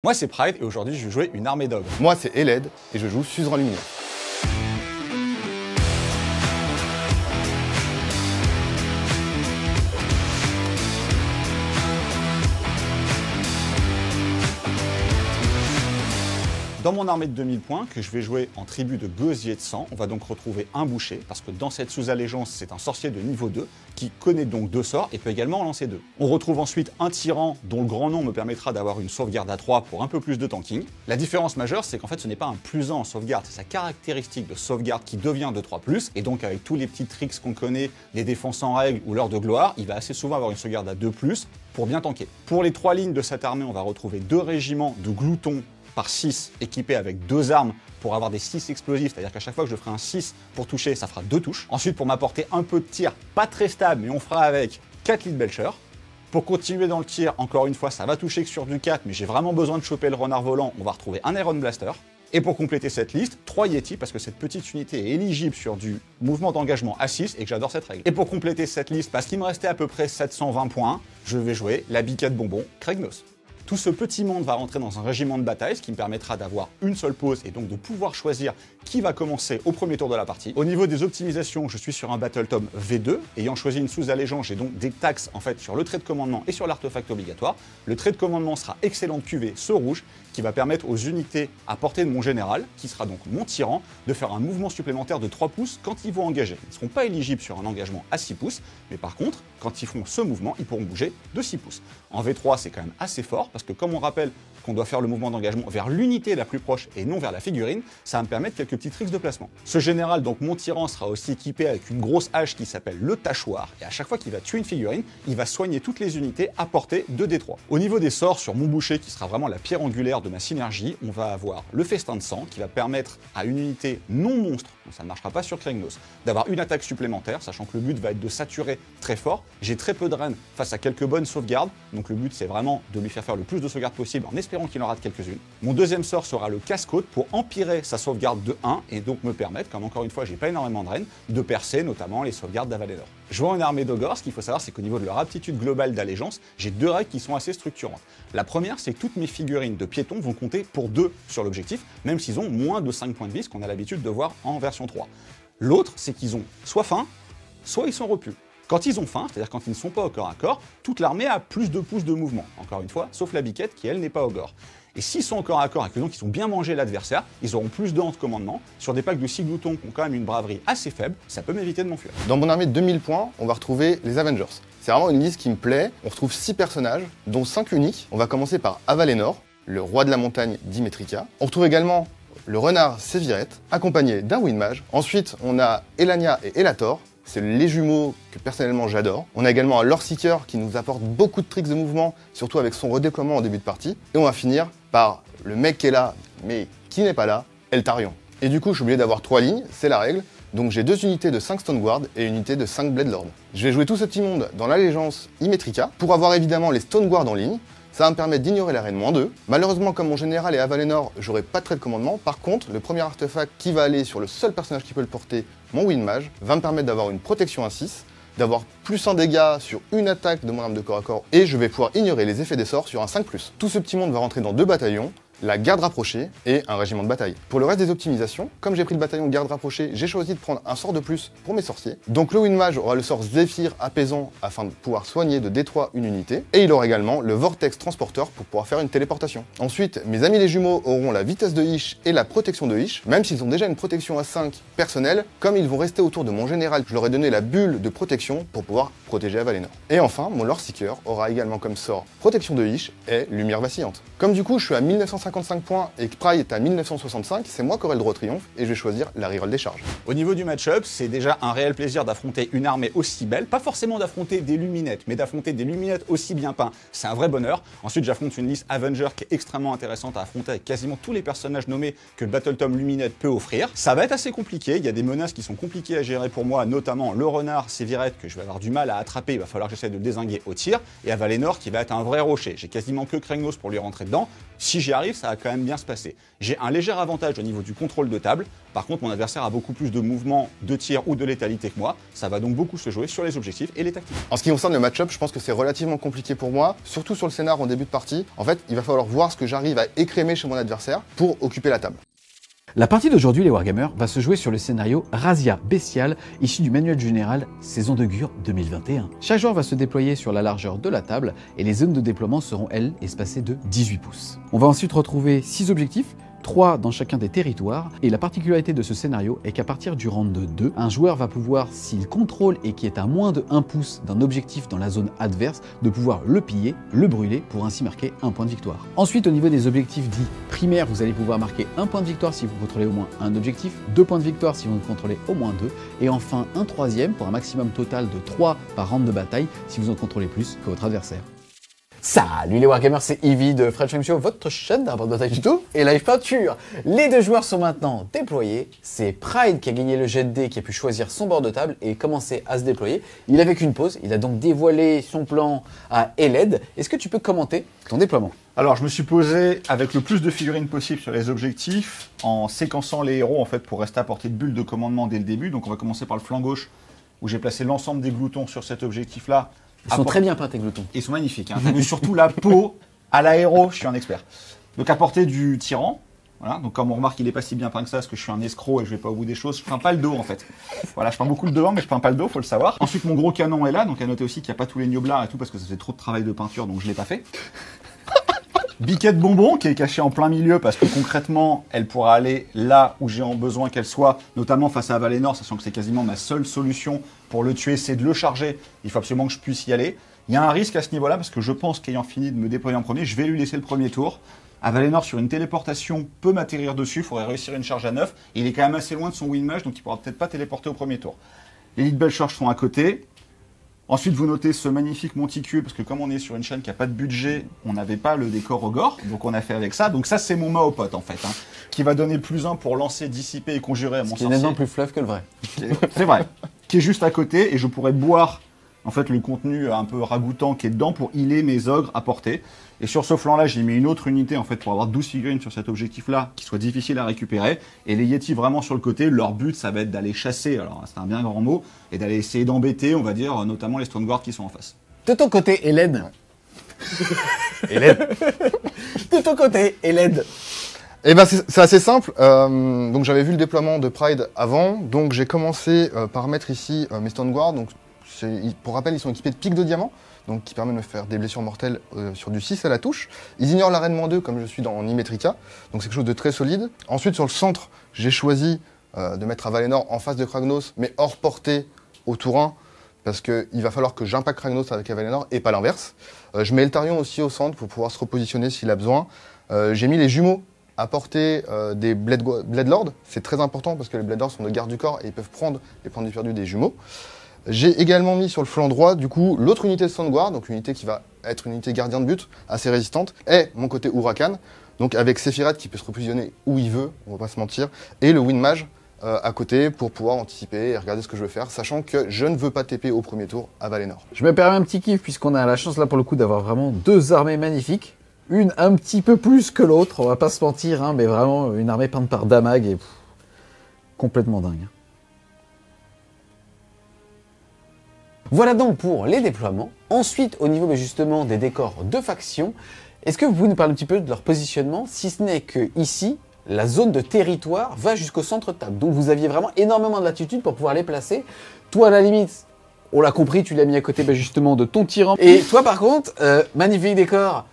Moi c'est Pride et aujourd'hui je vais jouer une armée d'ogres. Moi c'est Eled et je joue Suzerain Lumineux. Dans mon armée de 2000 points, que je vais jouer en tribu de gosier de sang, on va donc retrouver un boucher, parce que dans cette sous-allégeance, c'est un sorcier de niveau 2, qui connaît donc 2 sorts et peut également en lancer 2. On retrouve ensuite un tyran, dont le grand nom me permettra d'avoir une sauvegarde à 3 pour un peu plus de tanking. La différence majeure, c'est qu'en fait, ce n'est pas un +1 en sauvegarde, c'est sa caractéristique de sauvegarde qui devient de 3+, et donc avec tous les petits tricks qu'on connaît, les défenses en règle ou l'heure de gloire, il va assez souvent avoir une sauvegarde à 2+, pour bien tanker. Pour les 3 lignes de cette armée, on va retrouver 2 régiments de gloutons par 6 équipés avec 2 armes pour avoir des 6 explosifs, c'est-à-dire qu'à chaque fois que je ferai un 6 pour toucher, ça fera 2 touches. Ensuite, pour m'apporter un peu de tir, pas très stable, mais on fera avec 4 Lead Belcher. Pour continuer dans le tir, encore une fois, ça va toucher que sur du 4, mais j'ai vraiment besoin de choper le renard volant, on va retrouver un Iron Blaster. Et pour compléter cette liste, 3 Yeti, parce que cette petite unité est éligible sur du mouvement d'engagement à 6 et que j'adore cette règle. Et pour compléter cette liste, parce qu'il me restait à peu près 720 points, je vais jouer la biquette bonbon Kragnos. Tout ce petit monde va rentrer dans un régiment de bataille, ce qui me permettra d'avoir une seule pause et donc de pouvoir choisir qui va commencer au premier tour de la partie. Au niveau des optimisations, je suis sur un Battle Tome V2, ayant choisi une sous-allégeance, j'ai donc des taxes en fait sur le trait de commandement et sur l'artefact obligatoire. Le trait de commandement sera excellent de QV, ce rouge, qui va permettre aux unités à portée de mon général, qui sera donc mon tyran, de faire un mouvement supplémentaire de 3 pouces quand ils vont engager. Ils ne seront pas éligibles sur un engagement à 6 pouces, mais par contre, quand ils feront ce mouvement, ils pourront bouger de 6 pouces. En V3, c'est quand même assez fort, parce que comme on rappelle qu'on doit faire le mouvement d'engagement vers l'unité la plus proche et non vers la figurine, ça va me permettre quelques petits tricks de placement. Ce général, donc mon tyran, sera aussi équipé avec une grosse hache qui s'appelle le tachoir, et à chaque fois qu'il va tuer une figurine, il va soigner toutes les unités à portée de D3. Au niveau des sorts, sur mon boucher, qui sera vraiment la pierre angulaire de ma synergie, on va avoir le festin de sang, qui va permettre à une unité non monstre, donc ça ne marchera pas sur Kragnos, d'avoir une attaque supplémentaire, sachant que le but va être de saturer très fort. J'ai très peu de reines face à quelques bonnes sauvegardes, donc le but c'est vraiment de lui faire le plus de sauvegardes possible en espérant qu'il en rate quelques-unes. Mon deuxième sort sera le casse-côte pour empirer sa sauvegarde de 1 et donc me permettre, comme encore une fois j'ai pas énormément de reines, de percer notamment les sauvegardes d'Avalenor. Jouant une armée d'ogres, ce qu'il faut savoir c'est qu'au niveau de leur aptitude globale d'allégeance, j'ai 2 règles qui sont assez structurantes. La première, c'est que toutes mes figurines de piétons vont compter pour 2 sur l'objectif, même s'ils ont moins de 5 points de vie, ce qu'on a l'habitude de voir en version 3. L'autre, c'est qu'ils ont soit faim, soit ils sont repus. Quand ils ont faim, c'est-à-dire quand ils ne sont pas au corps à corps, toute l'armée a plus de pouces de mouvement, encore une fois, sauf la biquette qui, elle, n'est pas ogre. Et s'ils sont au corps à corps et que donc ils ont bien mangé l'adversaire, ils auront plus de commandement. Sur des packs de 6 gloutons qui ont quand même une braverie assez faible, ça peut m'éviter de m'enfuir. Dans mon armée de 2000 points, on va retrouver les Avengers. C'est vraiment une liste qui me plaît. On retrouve 6 personnages, dont 5 uniques. On va commencer par Avalenor, le roi de la montagne d'Imetrica. On retrouve également le renard Sévirette, accompagné d'un Windmage. Ensuite, on a Elania et Elator. C'est les jumeaux que personnellement j'adore. On a également un Loreseeker qui nous apporte beaucoup de tricks de mouvement, surtout avec son redéploiement en début de partie. Et on va finir par le mec qui est là, mais qui n'est pas là, Eltarion. Et du coup, je suis obligé d'avoir 3 lignes, c'est la règle. Donc j'ai 2 unités de 5 Stoneguard et une unité de 5 Blade Lord. Je vais jouer tout ce petit monde dans l'allégeance Imetrica pour avoir évidemment les Stoneguard en ligne. Ça va me permettre d'ignorer la reine -2. Malheureusement, comme mon général est Avalenor, j'aurai pas de trait de commandement. Par contre, le premier artefact qui va aller sur le seul personnage qui peut le porter, mon Windmage, va me permettre d'avoir une protection à 6, d'avoir plus 1 dégât sur une attaque de mon arme de corps à corps, et je vais pouvoir ignorer les effets des sorts sur un 5+. Tout ce petit monde va rentrer dans 2 bataillons, la garde rapprochée et un régiment de bataille. Pour le reste des optimisations, comme j'ai pris le bataillon garde rapprochée, j'ai choisi de prendre un sort de plus pour mes sorciers. Donc le Windmage aura le sort Zephyr apaisant afin de pouvoir soigner de D3 une unité, et il aura également le Vortex transporteur pour pouvoir faire une téléportation. Ensuite, mes amis les jumeaux auront la vitesse de Ish et la protection de Ish, même s'ils ont déjà une protection à 5 personnelle, comme ils vont rester autour de mon général, je leur ai donné la bulle de protection pour pouvoir protéger Avalenor. Et enfin, mon Loreseeker aura également comme sort protection de Ish et lumière vacillante. Comme du coup je suis à 1955 points et que Pride est à 1965, c'est moi qui aurai le droit au triomphe et je vais choisir la reroll des charges. Au niveau du match-up, c'est déjà un réel plaisir d'affronter une armée aussi belle, pas forcément d'affronter des luminettes, mais d'affronter des luminettes aussi bien peints, c'est un vrai bonheur. Ensuite, j'affronte une liste Avenger qui est extrêmement intéressante à affronter avec quasiment tous les personnages nommés que le Battle Tome Luminette peut offrir. Ça va être assez compliqué, il y a des menaces qui sont compliquées à gérer pour moi, notamment le renard Sévirette que je vais avoir du mal à attraper, il va falloir que j'essaie de le dézinguer au tir, et Avalenor qui va être un vrai rocher. J'ai quasiment que Kragnos pour lui rentrer dedans. Si j'y arrive, ça va quand même bien se passer. J'ai un léger avantage au niveau du contrôle de table. Par contre, mon adversaire a beaucoup plus de mouvements, de tir ou de létalité que moi. Ça va donc beaucoup se jouer sur les objectifs et les tactiques. En ce qui concerne le match-up, je pense que c'est relativement compliqué pour moi, surtout sur le scénar en début de partie. En fait, il va falloir voir ce que j'arrive à écrémer chez mon adversaire pour occuper la table. La partie d'aujourd'hui, les Wargamers, va se jouer sur le scénario Razzia Bestial, issu du manuel général Saison de Gure 2021. Chaque joueur va se déployer sur la largeur de la table et les zones de déploiement seront, elles, espacées de 18 pouces. On va ensuite retrouver 6 objectifs, 3 dans chacun des territoires, et la particularité de ce scénario est qu'à partir du round 2, un joueur va pouvoir, s'il contrôle et qui est à moins de 1 pouce d'un objectif dans la zone adverse, de pouvoir le piller, le brûler, pour ainsi marquer un point de victoire. Ensuite, au niveau des objectifs dits primaires, vous allez pouvoir marquer un point de victoire si vous contrôlez au moins un objectif, 2 points de victoire si vous en contrôlez au moins 2, et enfin un troisième pour un maximum total de 3 par round de bataille si vous en contrôlez plus que votre adversaire. Salut les Wargamers, c'est Ivy de French Flame Show, votre chaîne d'un de bataille tuto et live peinture. Les deux joueurs sont maintenant déployés. C'est Pride qui a gagné le jet de dés, qui a pu choisir son bord de table et commencer à se déployer. Il avait qu'une pause, il a donc dévoilé son plan à Eled. Est-ce que tu peux commenter ton déploiement? Alors, je me suis posé avec le plus de figurines possible sur les objectifs, en séquençant les héros en fait pour rester à portée de bulle de commandement dès le début. Donc, on va commencer par le flanc gauche, où j'ai placé l'ensemble des gloutons sur cet objectif-là. Ils sont très bien peints tes gloutons. Ils sont magnifiques. Hein. Mais surtout la peau à l'aéro, je suis un expert. Donc, à portée du tyran. Voilà, donc comme on remarque, il n'est pas si bien peint que ça, parce que je suis un escroc et je vais pas au bout des choses. Je peins pas le dos en fait. Voilà, je peins beaucoup le devant, mais je peins pas le dos, faut le savoir. Ensuite, mon gros canon est là, donc à noter aussi qu'il n'y a pas tous les gnoblars et tout, parce que ça fait trop de travail de peinture, donc je l'ai pas fait. Biquette bonbon qui est cachée en plein milieu, parce que concrètement, elle pourra aller là où j'ai besoin qu'elle soit, notamment face à Valénor, sachant que c'est quasiment ma seule solution pour le tuer, c'est de le charger. Il faut absolument que je puisse y aller. Il y a un risque à ce niveau-là, parce que je pense qu'ayant fini de me déployer en premier, je vais lui laisser le premier tour. Valénor, sur une téléportation, peut m'atterrir dessus, il faudrait réussir une charge à 9. Il est quand même assez loin de son win-mage, donc il ne pourra peut-être pas téléporter au premier tour. Les Elite Belcharge sont à côté. Ensuite, vous notez ce magnifique monticule, parce que comme on est sur une chaîne qui n'a pas de budget, on n'avait pas le décor au gore, donc on a fait avec ça. Donc ça, c'est mon Maopote, en fait, hein, qui va donner +1 pour lancer, dissiper et conjurer à mon sorcier. Qui est nettement plus fluff que le vrai. C'est vrai. Qui est juste à côté, et je pourrais boire en fait le contenu un peu ragoûtant qui est dedans pour healer mes ogres à portée. Et sur ce flanc-là, j'ai mis une autre unité en fait pour avoir 12 figurines sur cet objectif-là qui soit difficile à récupérer. Et les Yeti vraiment sur le côté, leur but ça va être d'aller chasser, alors c'est un bien grand mot, et d'aller essayer d'embêter, on va dire, notamment les Stoneguards qui sont en face. De ton côté, Hélène. Hélène. De ton côté, Hélène. Eh ben c'est assez simple. Donc j'avais vu le déploiement de Pride avant, donc j'ai commencé par mettre ici mes Stoneguards. Donc pour rappel, ils sont équipés de pics de diamant, donc qui permet de me faire des blessures mortelles sur du 6 à la touche. Ils ignorent la reine -2 comme je suis dans Nimetrica, donc c'est quelque chose de très solide. Ensuite sur le centre, j'ai choisi de mettre à Valénor en face de Kragnos, mais hors portée au tour 1, parce qu'il va falloir que j'impacte Kragnos avec Valénor et pas l'inverse. Je mets Eltarion aussi au centre pour pouvoir se repositionner s'il a besoin. J'ai mis les jumeaux à portée des Blade Lords, c'est très important parce que les Blade Lords sont de garde du corps et ils peuvent prendre les points de vie perdus des jumeaux. J'ai également mis sur le flanc droit, du coup, l'autre unité de Stoneguard, donc une unité qui va être une unité gardien de but, assez résistante, et mon côté Huracan, donc avec Sephiroth qui peut se repositionner où il veut, on va pas se mentir, et le Windmage à côté pour pouvoir anticiper et regarder ce que je veux faire, sachant que je ne veux pas TP au premier tour à Valénor. Je me permets un petit kiff puisqu'on a la chance là pour le coup d'avoir vraiment deux armées magnifiques. Une un petit peu plus que l'autre, on va pas se mentir, hein, mais vraiment une armée peinte par Damag et complètement dingue. Voilà donc pour les déploiements. Ensuite, au niveau justement des décors de faction, est-ce que vous pouvez nous parler un petit peu de leur positionnement, si ce n'est que ici, la zone de territoire va jusqu'au centre de table. Donc vous aviez vraiment énormément de latitude pour pouvoir les placer. Toi, à la limite, on l'a compris, tu l'as mis à côté justement de ton tyran. Et toi, par contre, magnifique décor.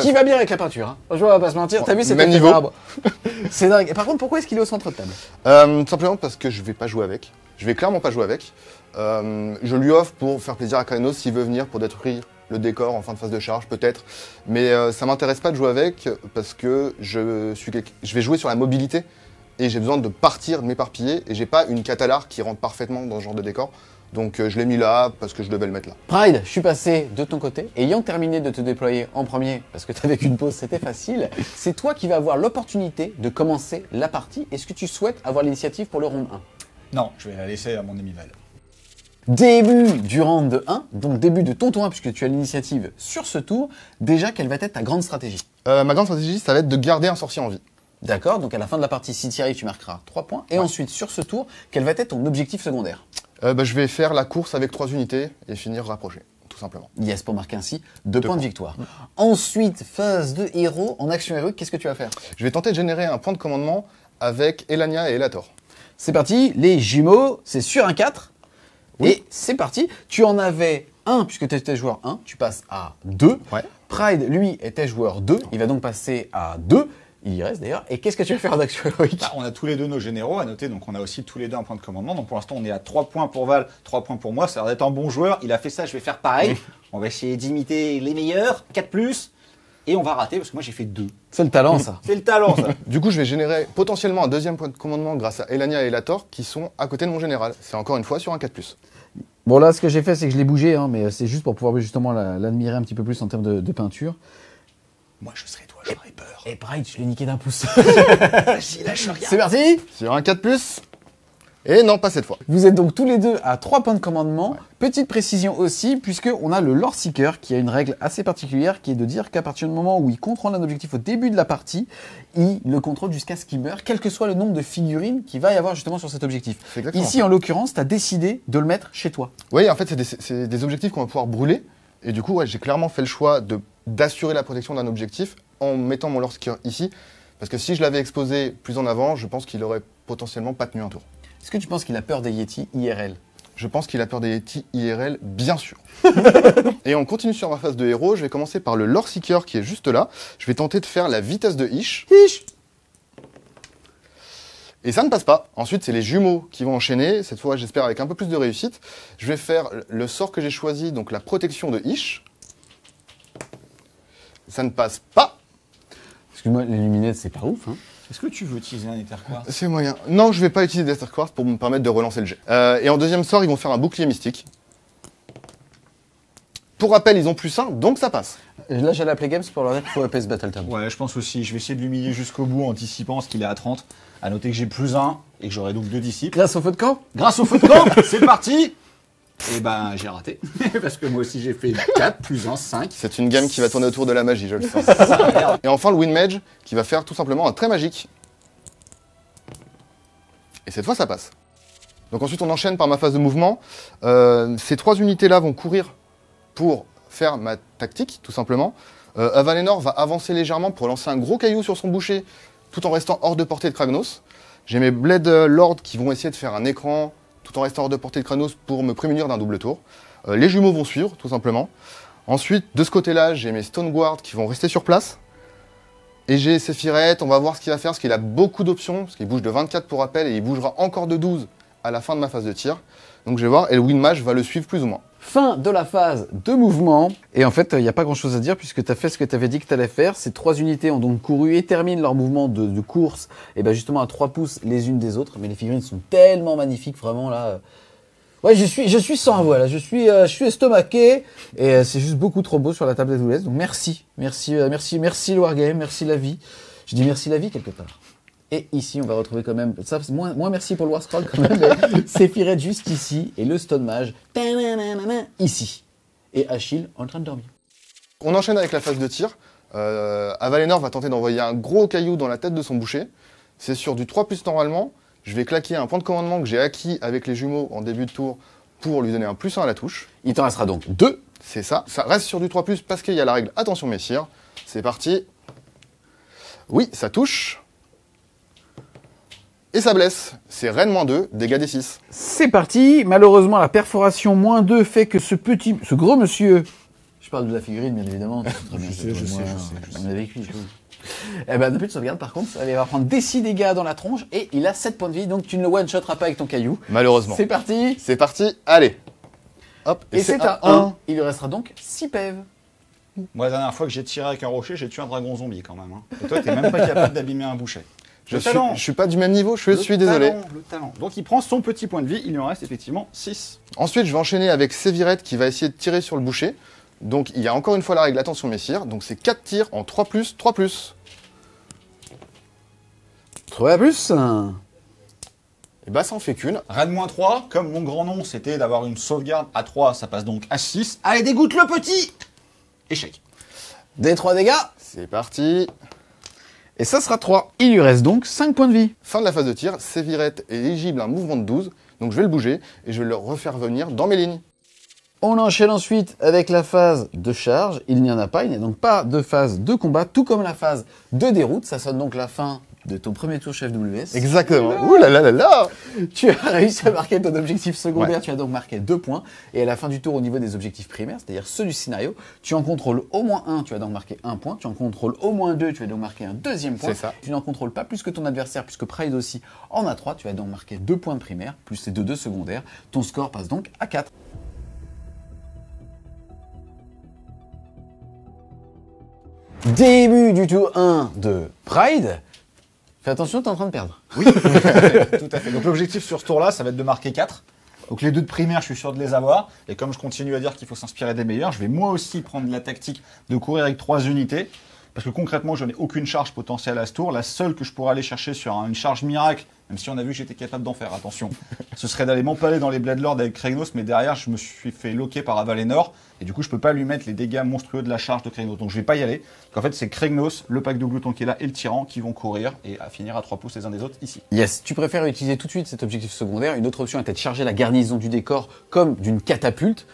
Qui va bien avec la peinture, hein. Franchement, on va pas se mentir, t'as vu cet même niveau. C'est dingue. Et par contre, pourquoi est-ce qu'il est au centre de table? Simplement parce que je vais pas jouer avec. Je vais clairement pas jouer avec. Je lui offre pour faire plaisir à Kragnos s'il veut venir pour détruire le décor en fin de phase de charge, peut-être. Mais ça m'intéresse pas de jouer avec parce que je vais jouer sur la mobilité et j'ai besoin de partir, de m'éparpiller et j'ai pas une Catalar qui rentre parfaitement dans ce genre de décor. Donc je l'ai mis là parce que je devais le mettre là. Pride, je suis passé de ton côté. Ayant terminé de te déployer en premier, parce que t'avais qu'une pause, c'était facile, c'est toi qui vas avoir l'opportunité de commencer la partie. Est-ce que tu souhaites avoir l'initiative pour le round 1? Non, je vais la laisser à mon ami Val. Début du round de 1, donc début de ton tour 1, puisque tu as l'initiative sur ce tour. Déjà, quelle va être ta grande stratégie? Ma grande stratégie, ça va être de garder un sorcier en vie. D'accord, donc à la fin de la partie, si tu y arrives, tu marqueras 3 points. Et ensuite, sur ce tour, quel va être ton objectif secondaire? Je vais faire la course avec 3 unités et finir rapproché, tout simplement. Yes, pour marquer ainsi 2 points de victoire. Ensuite, phase de héros, en action héroïque, qu'est-ce que tu vas faire? Je vais tenter de générer un point de commandement avec Elania et Elator. C'est parti, les jumeaux, c'est sur un 4. Oui. Et c'est parti, tu en avais 1, puisque tu étais joueur 1, tu passes à 2. Ouais. Pride, lui, était joueur 2, il va donc passer à 2. Il y reste d'ailleurs. Et qu'est-ce que tu vas faire en action héroïque? On a tous les deux nos généraux à noter, donc on a aussi tous les deux un point de commandement. Donc pour l'instant, on est à 3 points pour Val, 3 points pour moi. Ça a l'air d'être un bon joueur. Il a fait ça, je vais faire pareil. On va essayer d'imiter les meilleurs, 4+. Et on va rater parce que moi j'ai fait 2. C'est le talent, ça. C'est le talent, ça. Du coup, je vais générer potentiellement un deuxième point de commandement grâce à Elania et Elator qui sont à côté de mon général. C'est encore une fois sur un 4+. Bon, là, ce que j'ai fait, c'est que je l'ai bougé, hein, mais c'est juste pour pouvoir justement l'admirer un petit peu plus en termes de peinture. Moi je serais toi, j'aurais peur. Et Pride, je l'ai niqué d'un pouce. Vas-y, lâche rien. C'est parti. Sur un 4+. Et non, pas cette fois. Vous êtes donc tous les deux à 3 points de commandement. Ouais. Petite précision aussi, puisqu'on a le Lore Seeker qui a une règle assez particulière qui est de dire qu'à partir du moment où il contrôle un objectif au début de la partie, il le contrôle jusqu'à ce qu'il meure, quel que soit le nombre de figurines qu'il va y avoir justement sur cet objectif. Ici, en l'occurrence, tu as décidé de le mettre chez toi. Oui, en fait, c'est des objectifs qu'on va pouvoir brûler. Et du coup, ouais, j'ai clairement fait le choix d'assurer la protection d'un objectif en mettant mon Lore Seeker ici. Parce que si je l'avais exposé plus en avant, je pense qu'il aurait potentiellement pas tenu un tour. Est-ce que tu penses qu'il a peur des Yeti IRL? Je pense qu'il a peur des Yeti IRL, bien sûr. Et on continue sur ma phase de héros. Je vais commencer par le Lore Seeker qui est juste là. Je vais tenter de faire la vitesse de Ish. Et ça ne passe pas. Ensuite, c'est les jumeaux qui vont enchaîner. Cette fois, j'espère avec un peu plus de réussite. Je vais faire le sort que j'ai choisi, donc la protection de Ish. Ça ne passe pas. Excuse-moi, les luminettes, c'est pas ouf, hein. Est-ce que tu veux utiliser un Ether Quartz? C'est moyen. Non, je vais pas utiliser d'Ether Quartz pour me permettre de relancer le jet. Et en deuxième sort, ils vont faire un bouclier mystique. Pour rappel, ils ont +1, donc ça passe. Là, j'allais appeler Games pour leur dire qu'il faut appeler ce Battle Tab. Ouais, je pense aussi. Je vais essayer de l'humilier jusqu'au bout, anticipant parce qu'il est à 30. À noter que j'ai +1 et que j'aurai donc 2 disciples. Grâce au feu de camp? Grâce au feu de camp, c'est parti. Et ben, j'ai raté. Parce que moi aussi, j'ai fait 4, +1, 5. C'est une gamme qui va tourner autour de la magie, je le sens. Et enfin, le Wind Mage, qui va faire tout simplement un trait magique. Et cette fois, ça passe. Donc ensuite, on enchaîne par ma phase de mouvement. Ces 3 unités-là vont courir pour faire ma tactique, tout simplement. Avalenor va avancer légèrement pour lancer un gros caillou sur son boucher, tout en restant hors de portée de Kragnos. J'ai mes Blade Lords qui vont essayer de faire un écran, tout en restant hors de portée de Kragnos pour me prémunir d'un double tour. Les jumeaux vont suivre, tout simplement. Ensuite, de ce côté-là, j'ai mes Stone Guards qui vont rester sur place. Et j'ai Sephiret, on va voir ce qu'il va faire, parce qu'il a beaucoup d'options, parce qu'il bouge de 24 pour rappel, et il bougera encore de 12 à la fin de ma phase de tir. Donc je vais voir, et le Wind Mage va le suivre plus ou moins. Fin de la phase de mouvement. Et en fait, il n'y a pas grand-chose à dire, puisque tu as fait ce que tu avais dit que tu allais faire. Ces 3 unités ont donc couru et terminent leur mouvement de course, et ben justement à 3 pouces les unes des autres. Mais les figurines sont tellement magnifiques, vraiment, là... Ouais, je suis sans voix, là. Je suis estomaqué, et c'est juste beaucoup trop beau sur la table des doulettes. Donc merci le Wargame, merci la vie. Je dis merci la vie quelque part. Et ici, on va retrouver quand même, ça, moins merci pour le War Scroll quand même, mais Sephiret juste ici, et le Stone Mage, ici. Et Achille en train de dormir. On enchaîne avec la phase de tir. Avalenor va tenter d'envoyer un gros caillou dans la tête de son boucher. C'est sur du 3+ normalement. Je vais claquer un point de commandement que j'ai acquis avec les jumeaux en début de tour pour lui donner un +1 à la touche. Il t'en restera donc 2. C'est ça. Ça reste sur du 3+, parce qu'il y a la règle attention messire. C'est parti. Oui, ça touche. Et ça blesse. C'est Reine -2, dégâts des 6. C'est parti. Malheureusement, la perforation -2 fait que ce gros monsieur... Je parle de la figurine, bien évidemment. Je sais. On avait écrit, eh ben, depuis de sauvegarde, par contre, il va prendre des 6 dégâts dans la tronche et il a 7 points de vie, donc tu ne le one-shotteras pas avec ton caillou. Malheureusement. C'est parti. C'est parti, allez. Hop, et c'est un 1. Il lui restera donc 6 PV. Moi, la dernière fois que j'ai tiré avec un rocher, j'ai tué un dragon zombie quand même. Hein. Et toi, t'es même pas capable d'abîmer un boucher. Je suis pas du même niveau, je suis désolé. Le talent. Donc il prend son petit point de vie, il lui en reste effectivement 6. Ensuite, je vais enchaîner avec Sephiret qui va essayer de tirer sur le boucher. Donc il y a encore une fois la règle attention messire. Donc c'est 4 tirs en 3+, 3+. 3+. Et bah ça en fait qu'une. Reine -3, comme mon grand nom c'était d'avoir une sauvegarde à 3, ça passe donc à 6. Allez, dégoûte le petit. Échec. Des 3 dégâts. C'est parti. Et ça sera 3. Il lui reste donc 5 points de vie. Fin de la phase de tir, Sévirette est éligible à un mouvement de 12, donc je vais le bouger et je vais le refaire venir dans mes lignes. On enchaîne ensuite avec la phase de charge. Il n'y en a pas, il n'y a donc pas de phase de combat, tout comme la phase de déroute. Ça sonne donc la fin de ton premier tour chef WS. Exactement. Ouh là là là là. Tu as réussi à marquer ton objectif secondaire, Ouais. tu as donc marqué 2 points. Et à la fin du tour, au niveau des objectifs primaires, c'est-à-dire ceux du scénario, tu en contrôles au moins un, tu as donc marqué 1 point. Tu en contrôles au moins 2, tu as donc marqué un deuxième point. C'est ça. Tu n'en contrôles pas plus que ton adversaire, puisque Pride aussi en a 3. Tu as donc marqué 2 points de primaire, plus les 2 secondaires. Ton score passe donc à 4. Début du tour 1 de Pride. Fais attention, t'es en train de perdre. Oui, tout à fait. Donc l'objectif sur ce tour-là, ça va être de marquer 4. Donc les 2 de primaire, je suis sûr de les avoir. Et comme je continue à dire qu'il faut s'inspirer des meilleurs, je vais moi aussi prendre la tactique de courir avec 3 unités. Parce que concrètement, je n'ai aucune charge potentielle à ce tour. La seule que je pourrais aller chercher sur une charge miracle, même si on a vu que j'étais capable d'en faire, attention, ce serait d'aller m'empaler dans les Bloodlords avec Kragnos, mais derrière, je me suis fait loquer par Avalenor, et du coup, je peux pas lui mettre les dégâts monstrueux de la charge de Kragnos. Donc je vais pas y aller. Donc, en fait, c'est Kragnos, le pack de glouton qui est là, et le tyran qui vont courir et à finir à 3 pouces les uns des autres ici. Yes, tu préfères utiliser tout de suite cet objectif secondaire. Une autre option était de charger la garnison du décor comme d'une catapulte.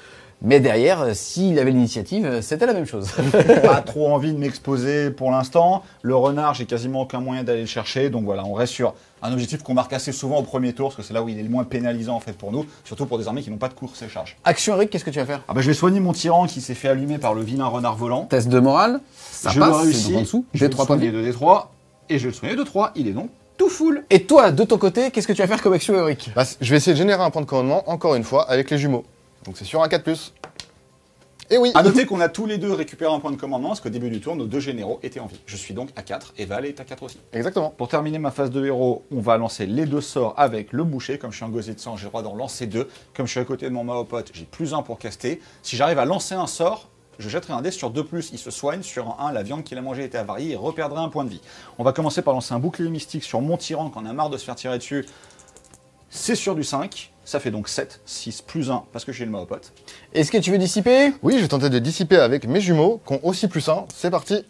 Mais derrière, s'il avait l'initiative, c'était la même chose. Pas trop envie de m'exposer pour l'instant. Le renard, j'ai quasiment aucun moyen d'aller le chercher. Donc voilà, on reste sur un objectif qu'on marque assez souvent au premier tour, parce que c'est là où il est le moins pénalisant en fait pour nous, surtout pour des armées qui n'ont pas de course et charge. Action Eric, qu'est-ce que tu vas faire? Ah bah, je vais soigner mon tyran qui s'est fait allumer par le vilain renard volant. Test de morale, ça je passe, le c'est réussis. donc en dessous. Je J'ai vais le 3 points de soigner vie. de D3 et je vais le soigner de 3. Il est donc tout full. Et toi, de ton côté, qu'est-ce que tu vas faire comme action Eric? Bah, je vais essayer de générer un point de commandement, encore une fois, avec les jumeaux. Donc c'est sur un 4+. Et oui. À noter qu'on a tous les deux récupéré un point de commandement, parce qu'au début du tour, nos 2 généraux étaient en vie. Je suis donc à 4 et Val est à 4 aussi. Exactement. Pour terminer ma phase de héros, on va lancer les 2 sorts avec le boucher. Comme je suis un gosier de sang, j'ai le droit d'en lancer 2. Comme je suis à côté de mon Maopote, j'ai +1 pour caster. Si j'arrive à lancer un sort, je jetterai un dé sur 2+, il se soigne. Sur un 1, la viande qu'il a mangée était avariée et reperdrait un point de vie. On va commencer par lancer un bouclier mystique sur mon tyran, qu'on a marre de se faire tirer dessus. C'est sur du 5, ça fait donc 7, 6 +1 parce que j'ai le Maopote. Est-ce que tu veux dissiper? Oui, je vais tenter de dissiper avec mes jumeaux, qui ont aussi +1. C'est parti.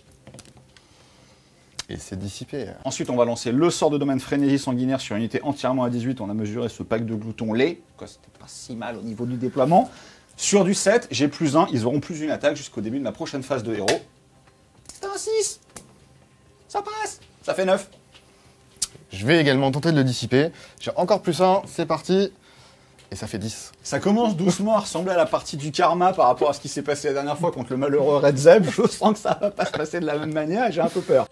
Et c'est dissipé. Ensuite, on va lancer le sort de domaine frénésie sanguinaire sur une unité entièrement à 18. On a mesuré ce pack de gloutons lait, quoi, c'était pas si mal au niveau du déploiement. Sur du 7, j'ai +1, ils auront plus une attaque jusqu'au début de ma prochaine phase de héros. C'est un 6. Ça passe. Ça fait 9. Je vais également tenter de le dissiper. J'ai encore +1, c'est parti. Et ça fait 10. Ça commence doucement à ressembler à la partie du karma par rapport à ce qui s'est passé la dernière fois contre le malheureux Red Zeb. Je sens que ça va pas se passer de la même manière et j'ai un peu peur.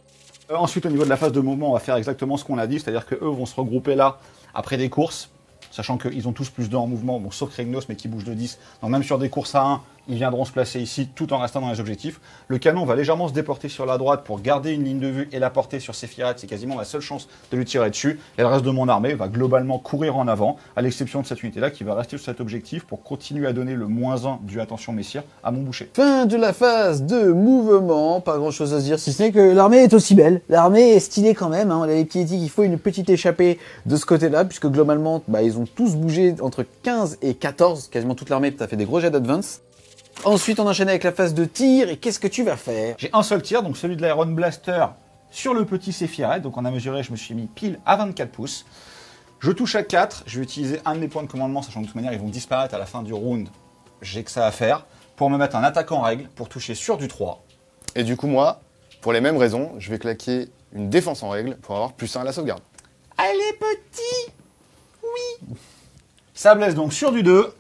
Ensuite, au niveau de la phase de mouvement, on va faire exactement ce qu'on a dit, c'est-à-dire qu'eux vont se regrouper là après des courses, sachant qu'ils ont tous +2 en mouvement, bon, sauf Kragnos, mais qui bouge de 10. Donc même sur des courses à 1, ils viendront se placer ici tout en restant dans les objectifs. Le canon va légèrement se déporter sur la droite pour garder une ligne de vue et la porter sur Séphirette. C'est quasiment la seule chance de lui tirer dessus. Et le reste de mon armée va globalement courir en avant, à l'exception de cette unité-là qui va rester sur cet objectif pour continuer à donner le -1 du attention messire à mon boucher. Fin de la phase de mouvement, pas grand chose à se dire, si ce n'est que l'armée est aussi belle. L'armée est stylée quand même, hein. On avait dit qu'il faut une petite échappée de ce côté-là, puisque globalement, ils ont tous bougé entre 15 et 14, quasiment toute l'armée, tu as fait des gros jets d'advance. Ensuite, on enchaîne avec la phase de tir, et qu'est-ce que tu vas faire? J'ai un seul tir, donc celui de l'Iron Blaster sur le petit Séphirette. Donc on a mesuré, je me suis mis pile à 24 pouces. Je touche à 4, je vais utiliser un de mes points de commandement, sachant que de toute manière ils vont disparaître à la fin du round. J'ai que ça à faire, pour me mettre un attaque en règle, pour toucher sur du 3. Et du coup, moi, pour les mêmes raisons, je vais claquer une défense en règle pour avoir +1 à la sauvegarde. Allez petit. Oui. Ça blesse donc sur du 2.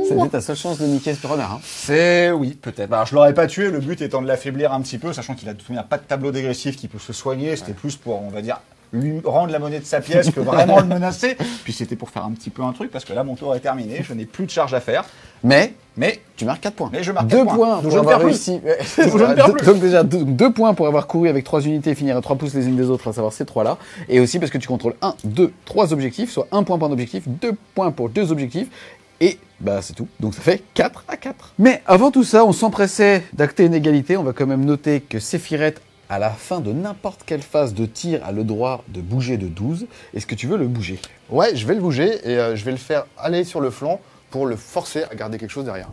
C'était ta seule chance de niquer ce renard, hein. C'est... oui, peut-être. Alors, je l'aurais pas tué, le but étant de l'affaiblir un petit peu, sachant qu'il a de toute manière pas de tableau dégressif qui peut se soigner. C'était plus pour, on va dire, lui rendre la monnaie de sa pièce que vraiment le menacer. Puis c'était pour faire un petit peu un truc, parce que là, mon tour est terminé, je n'ai plus de charge à faire. Mais Mais tu marques 4 points. Mais je marque 2 4 points points. pour Donc je ne avoir perds plus. réussi. Donc je ne perds plus. Donc déjà 2 points pour avoir couru avec 3 unités et finir à 3 pouces les unes des autres, à savoir ces 3 là. Et aussi parce que tu contrôles 1, 2, 3 objectifs, soit 1 point par objectif, 2 points pour 2 objectifs. Et c'est tout. Donc ça fait 4 à 4. Mais avant tout ça, on s'empressait d'acter une égalité. On va quand même noter que Séphirette à la fin de n'importe quelle phase de tir, a le droit de bouger de 12. Est-ce que tu veux le bouger? Ouais, je vais le bouger et je vais le faire aller sur le flanc pour le forcer à garder quelque chose derrière.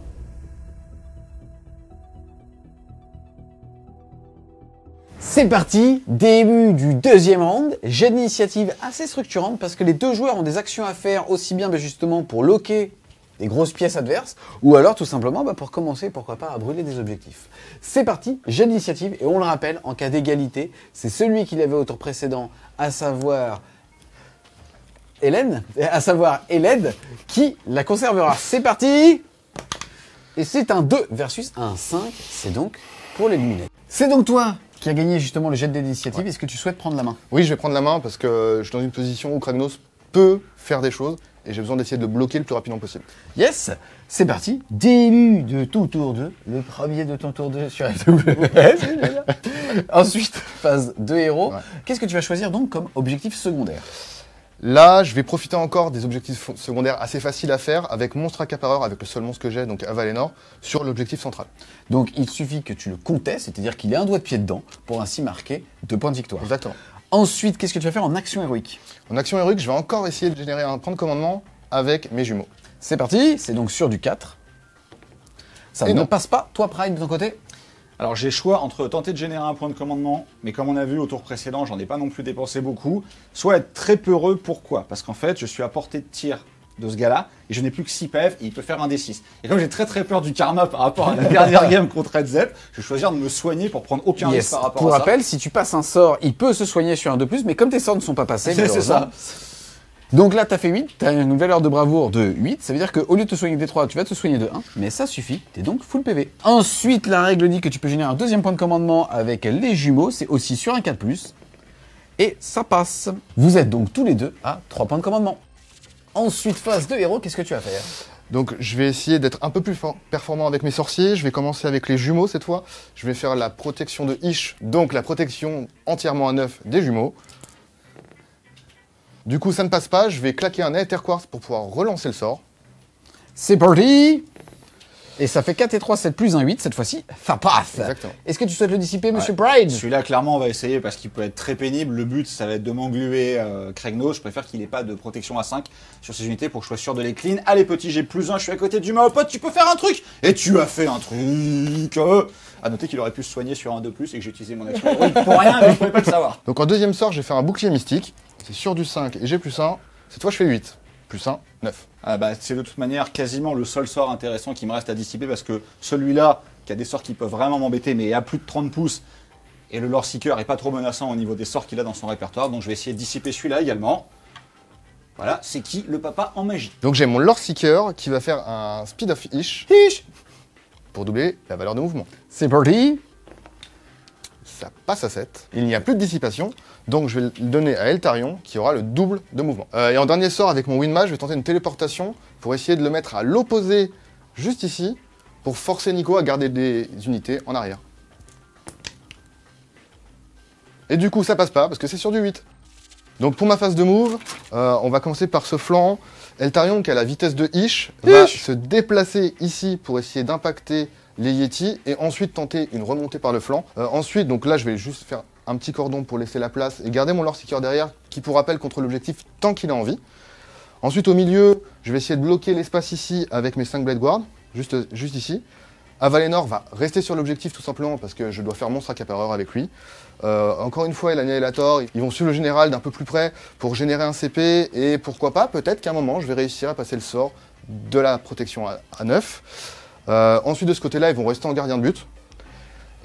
C'est parti, début du deuxième round. J'ai une initiative assez structurante parce que les deux joueurs ont des actions à faire aussi bien justement pour loquer des grosses pièces adverses ou alors tout simplement pour commencer, pourquoi pas, à brûler des objectifs. C'est parti, j'ai l'initiative et on le rappelle, en cas d'égalité, c'est celui qui l'avait au tour précédent, à savoir Eled, qui la conservera. C'est parti. Et c'est un 2 versus un 5, c'est donc pour l'éliminer. C'est donc toi qui a gagné justement le jet d'initiative. Ouais. Est-ce que tu souhaites prendre la main? Oui, je vais prendre la main parce que je suis dans une position où Kragnos peut faire des choses et j'ai besoin d'essayer de le bloquer le plus rapidement possible. Yes, c'est parti. Début de ton tour 2, le premier de ton tour 2 sur FW. Ensuite, phase de héros. Ouais. Qu'est-ce que tu vas choisir donc comme objectif secondaire? Là, je vais profiter encore des objectifs secondaires assez faciles à faire avec monstre accapareur, avec le seul monstre que j'ai, donc Avalénor, sur l'objectif central. Donc il suffit que tu le contestes, c'est-à-dire qu'il ait un doigt de pied dedans, pour ainsi marquer 2 points de victoire. Exactement. Ensuite, qu'est-ce que tu vas faire en action héroïque? En action héroïque, je vais encore essayer de générer un point de commandement avec mes jumeaux. C'est parti, c'est donc sur du 4. Ça ne passe pas, toi Pride de ton côté? Alors j'ai le choix entre tenter de générer un point de commandement, mais comme on a vu au tour précédent, j'en ai pas non plus dépensé beaucoup, soit être très peureux. Pourquoi? Parce qu'en fait, je suis à portée de tir de ce gars-là, et je n'ai plus que 6 PF, et il peut faire un D6. Et comme j'ai très peur du karma par rapport à la dernière game contre Red Zep, je vais choisir de me soigner pour prendre aucun risque par rapport à ça. Pour rappel, si tu passes un sort, il peut se soigner sur un de plus, mais comme tes sorts ne sont pas passés, c'est ça. Donc là, tu as fait 8, tu as une valeur de bravoure de 8, ça veut dire qu'au lieu de te soigner de 3, tu vas te soigner de 1, mais ça suffit, tu es donc full PV. Ensuite, la règle dit que tu peux générer un deuxième point de commandement avec les jumeaux, c'est aussi sur un 4+, et ça passe. Vous êtes donc tous les deux à 3 points de commandement. Ensuite, phase de héros, qu'est-ce que tu vas faire? Donc je vais essayer d'être un peu plus performant avec mes sorciers, je vais commencer avec les jumeaux cette fois, je vais faire la protection de Ish, donc la protection entièrement à 9 des jumeaux. Du coup, ça ne passe pas, je vais claquer un Aether Quartz pour pouvoir relancer le sort. C'est parti! Et ça fait 4 et 3, 7 plus 1, 8, cette fois-ci, ça passe! Exactement. Est-ce que tu souhaites le dissiper, Monsieur Pride? Celui-là, clairement, on va essayer parce qu'il peut être très pénible. Le but, ça va être de m'engluer Kragnos. Je préfère qu'il n'ait pas de protection à 5 sur ses unités pour que je sois sûr de les clean. Allez, petit, j'ai plus 1, je suis à côté du Maopod, tu peux faire un truc! Et tu as fait un truc! À noter qu'il aurait pu se soigner sur un 2+, et que j'ai utilisé mon action pour rien, mais je pouvais pas le savoir. Donc en deuxième sort, j'ai fait un bouclier mystique. C'est sur du 5 et j'ai plus 1. Cette fois, je fais 8. Plus 1, 9. Ah bah, c'est de toute manière quasiment le seul sort intéressant qui me reste à dissiper parce que celui-là, qui a des sorts qui peuvent vraiment m'embêter, mais à plus de 30 pouces, et le Lore Seeker est pas trop menaçant au niveau des sorts qu'il a dans son répertoire, donc je vais essayer de dissiper celui-là également. Voilà, c'est qui le papa en magie? Donc j'ai mon Lore Seeker qui va faire un Speed of Ish. Pour doubler la valeur de mouvement. C'est parti! Ça passe à 7. Il n'y a plus de dissipation, donc je vais le donner à Eltarion qui aura le double de mouvement. Et en dernier sort, avec mon Winmage, je vais tenter une téléportation pour essayer de le mettre à l'opposé, juste ici, pour forcer Nico à garder des unités en arrière. Et du coup, ça passe pas, parce que c'est sur du 8. Donc pour ma phase de move, on va commencer par ce flanc. Eltarion, qui a la vitesse de Ish, va se déplacer ici pour essayer d'impacter les Yétis et ensuite tenter une remontée par le flanc. Ensuite, donc là, je vais juste faire un petit cordon pour laisser la place et garder mon Lore Seeker derrière qui, pour rappel, contrôle l'objectif tant qu'il a envie. Ensuite, au milieu, je vais essayer de bloquer l'espace ici avec mes 5 Blade Guard, juste ici. Avalénor va rester sur l'objectif tout simplement parce que je dois faire monstre accapareur avec lui. Encore une fois, Elania et Lator, ils vont suivre le général d'un peu plus près pour générer un CP et pourquoi pas, peut-être qu'à un moment, je vais réussir à passer le sort de la protection à 9. Ensuite, de ce côté-là, ils vont rester en gardien de but.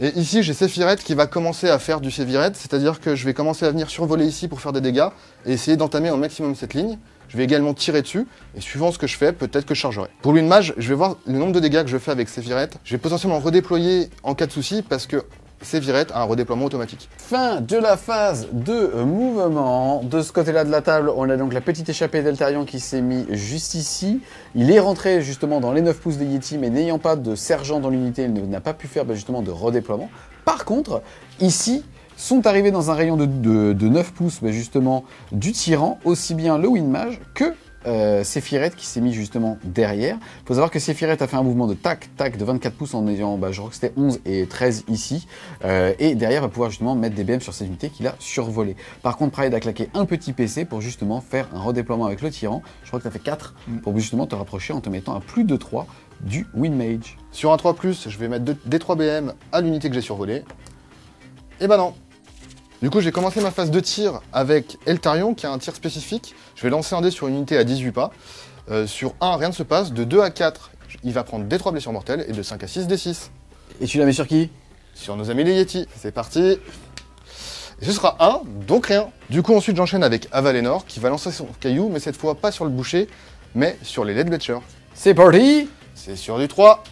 Et ici, j'ai Sephiret qui va commencer à faire du Sephiret, c'est-à-dire que je vais commencer à venir survoler ici pour faire des dégâts et essayer d'entamer au maximum cette ligne. Je vais également tirer dessus, et suivant ce que je fais, peut-être que je chargerai. Pour lui, une mage, je vais voir le nombre de dégâts que je fais avec Sephiret. Je vais potentiellement redéployer en cas de souci, parce que Sephiret a un redéploiement automatique. Fin de la phase de mouvement. De ce côté-là de la table, on a donc la petite échappée d'Eltarion qui s'est mis juste ici. Il est rentré justement dans les 9 pouces des Yétis, mais n'ayant pas de sergent dans l'unité, il n'a pas pu faire justement de redéploiement. Par contre, ici, sont arrivés dans un rayon de 9 pouces justement du tyran, aussi bien le Winmage que Sephiroth qui s'est mis justement derrière. Il faut savoir que Sephiroth a fait un mouvement de tac de 24 pouces en ayant, je crois que c'était 11 et 13 ici. Et derrière va pouvoir justement mettre des BM sur cette unité qu'il a survolée. Par contre, Pride a claqué un petit PC pour justement faire un redéploiement avec le tyran. Je crois que tu as fait 4 pour justement te rapprocher en te mettant à plus de 3 du Windmage. Sur un 3+, je vais mettre des 3 BM à l'unité que j'ai survolée. Et bah non. Du coup, j'ai commencé ma phase de tir avec Eltarion, qui a un tir spécifique. Je vais lancer un dé sur une unité à 18 pas. Sur 1, rien ne se passe. De 2 à 4, il va prendre des 3 blessures mortelles. Et de 5 à 6, des 6. Et tu la mets sur qui? Sur nos amis les Yeti. C'est parti. Et ce sera 1, donc rien. Du coup, ensuite, j'enchaîne avec Avalenor, qui va lancer son caillou, mais cette fois pas sur le boucher, mais sur les Ledbletcher. C'est parti. C'est sur du 3.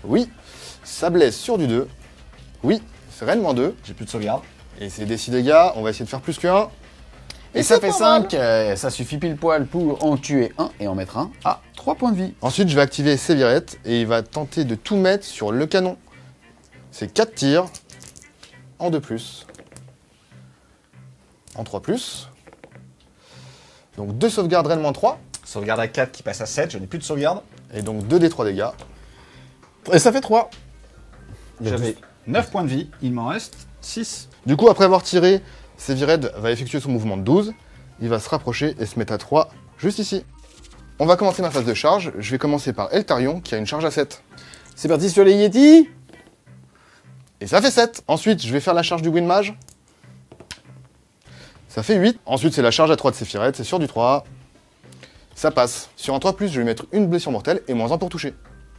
Oui. Ça blesse sur du 2. Oui. C'est réellement 2. J'ai plus de sauvegarde. Et c'est des 6 dégâts, on va essayer de faire plus que 1. Et ça fait 5, ça suffit pile poil pour en tuer un et en mettre un à 3 points de vie. Ensuite, je vais activer Sephiroth et il va tenter de tout mettre sur le canon. C'est 4 tirs en 2+, en 3+. Donc 2 sauvegardes réellement 3. Sauvegarde à 4 qui passe à 7, je n'ai plus de sauvegarde. Et donc 2 des 3 dégâts. Et ça fait 3. J'avais 9 points de vie, il m'en reste 6. Du coup, après avoir tiré, Sephiroth va effectuer son mouvement de 12. Il va se rapprocher et se mettre à 3, juste ici. On va commencer ma phase de charge. Je vais commencer par Eltarion, qui a une charge à 7. C'est parti sur les Yeti. Et ça fait 7. Ensuite, je vais faire la charge du Windmage. Ça fait 8. Ensuite, c'est la charge à 3 de Sephiroth, c'est sur du 3. Ça passe. Sur un 3+, je vais mettre une blessure mortelle et moins 1 pour toucher.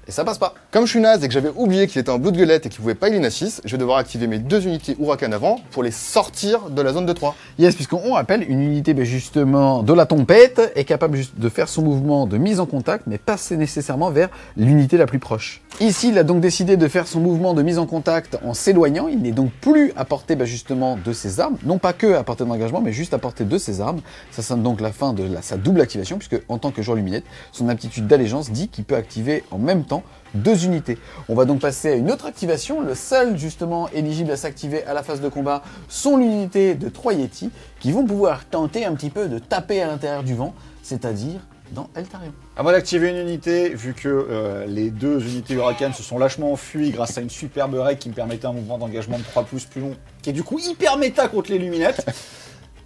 Et ça passe pas. Comme je suis naze et que j'avais oublié qu'il était en bout de gueulette et qu'il pouvait pas healer à 6, je vais devoir activer mes 2 unités Huracan avant pour les sortir de la zone de 3. Yes, puisqu'on appelle une unité justement de la tempête est capable juste de faire son mouvement de mise en contact, mais pas nécessairement vers l'unité la plus proche. Ici, il a donc décidé de faire son mouvement de mise en contact en s'éloignant. Il n'est donc plus à portée justement de ses armes, non pas que à portée d'engagement, mais juste à portée de ses armes. Ça sonne donc la fin de sa double activation, puisque en tant que joueur luminette, son aptitude d'allégeance dit qu'il peut activer en même temps 2 unités. On va donc passer à une autre activation. Le seul justement éligible à s'activer à la phase de combat sont l'unité de 3 Yeti qui vont pouvoir tenter un petit peu de taper à l'intérieur du vent, c'est-à-dire dans Eltarion. À moi d'activer une unité, vu que les 2 unités Huracan se sont lâchement enfuies grâce à une superbe règle qui me permettait un mouvement d'engagement de 3+ plus long, qui est du coup hyper méta contre les luminettes.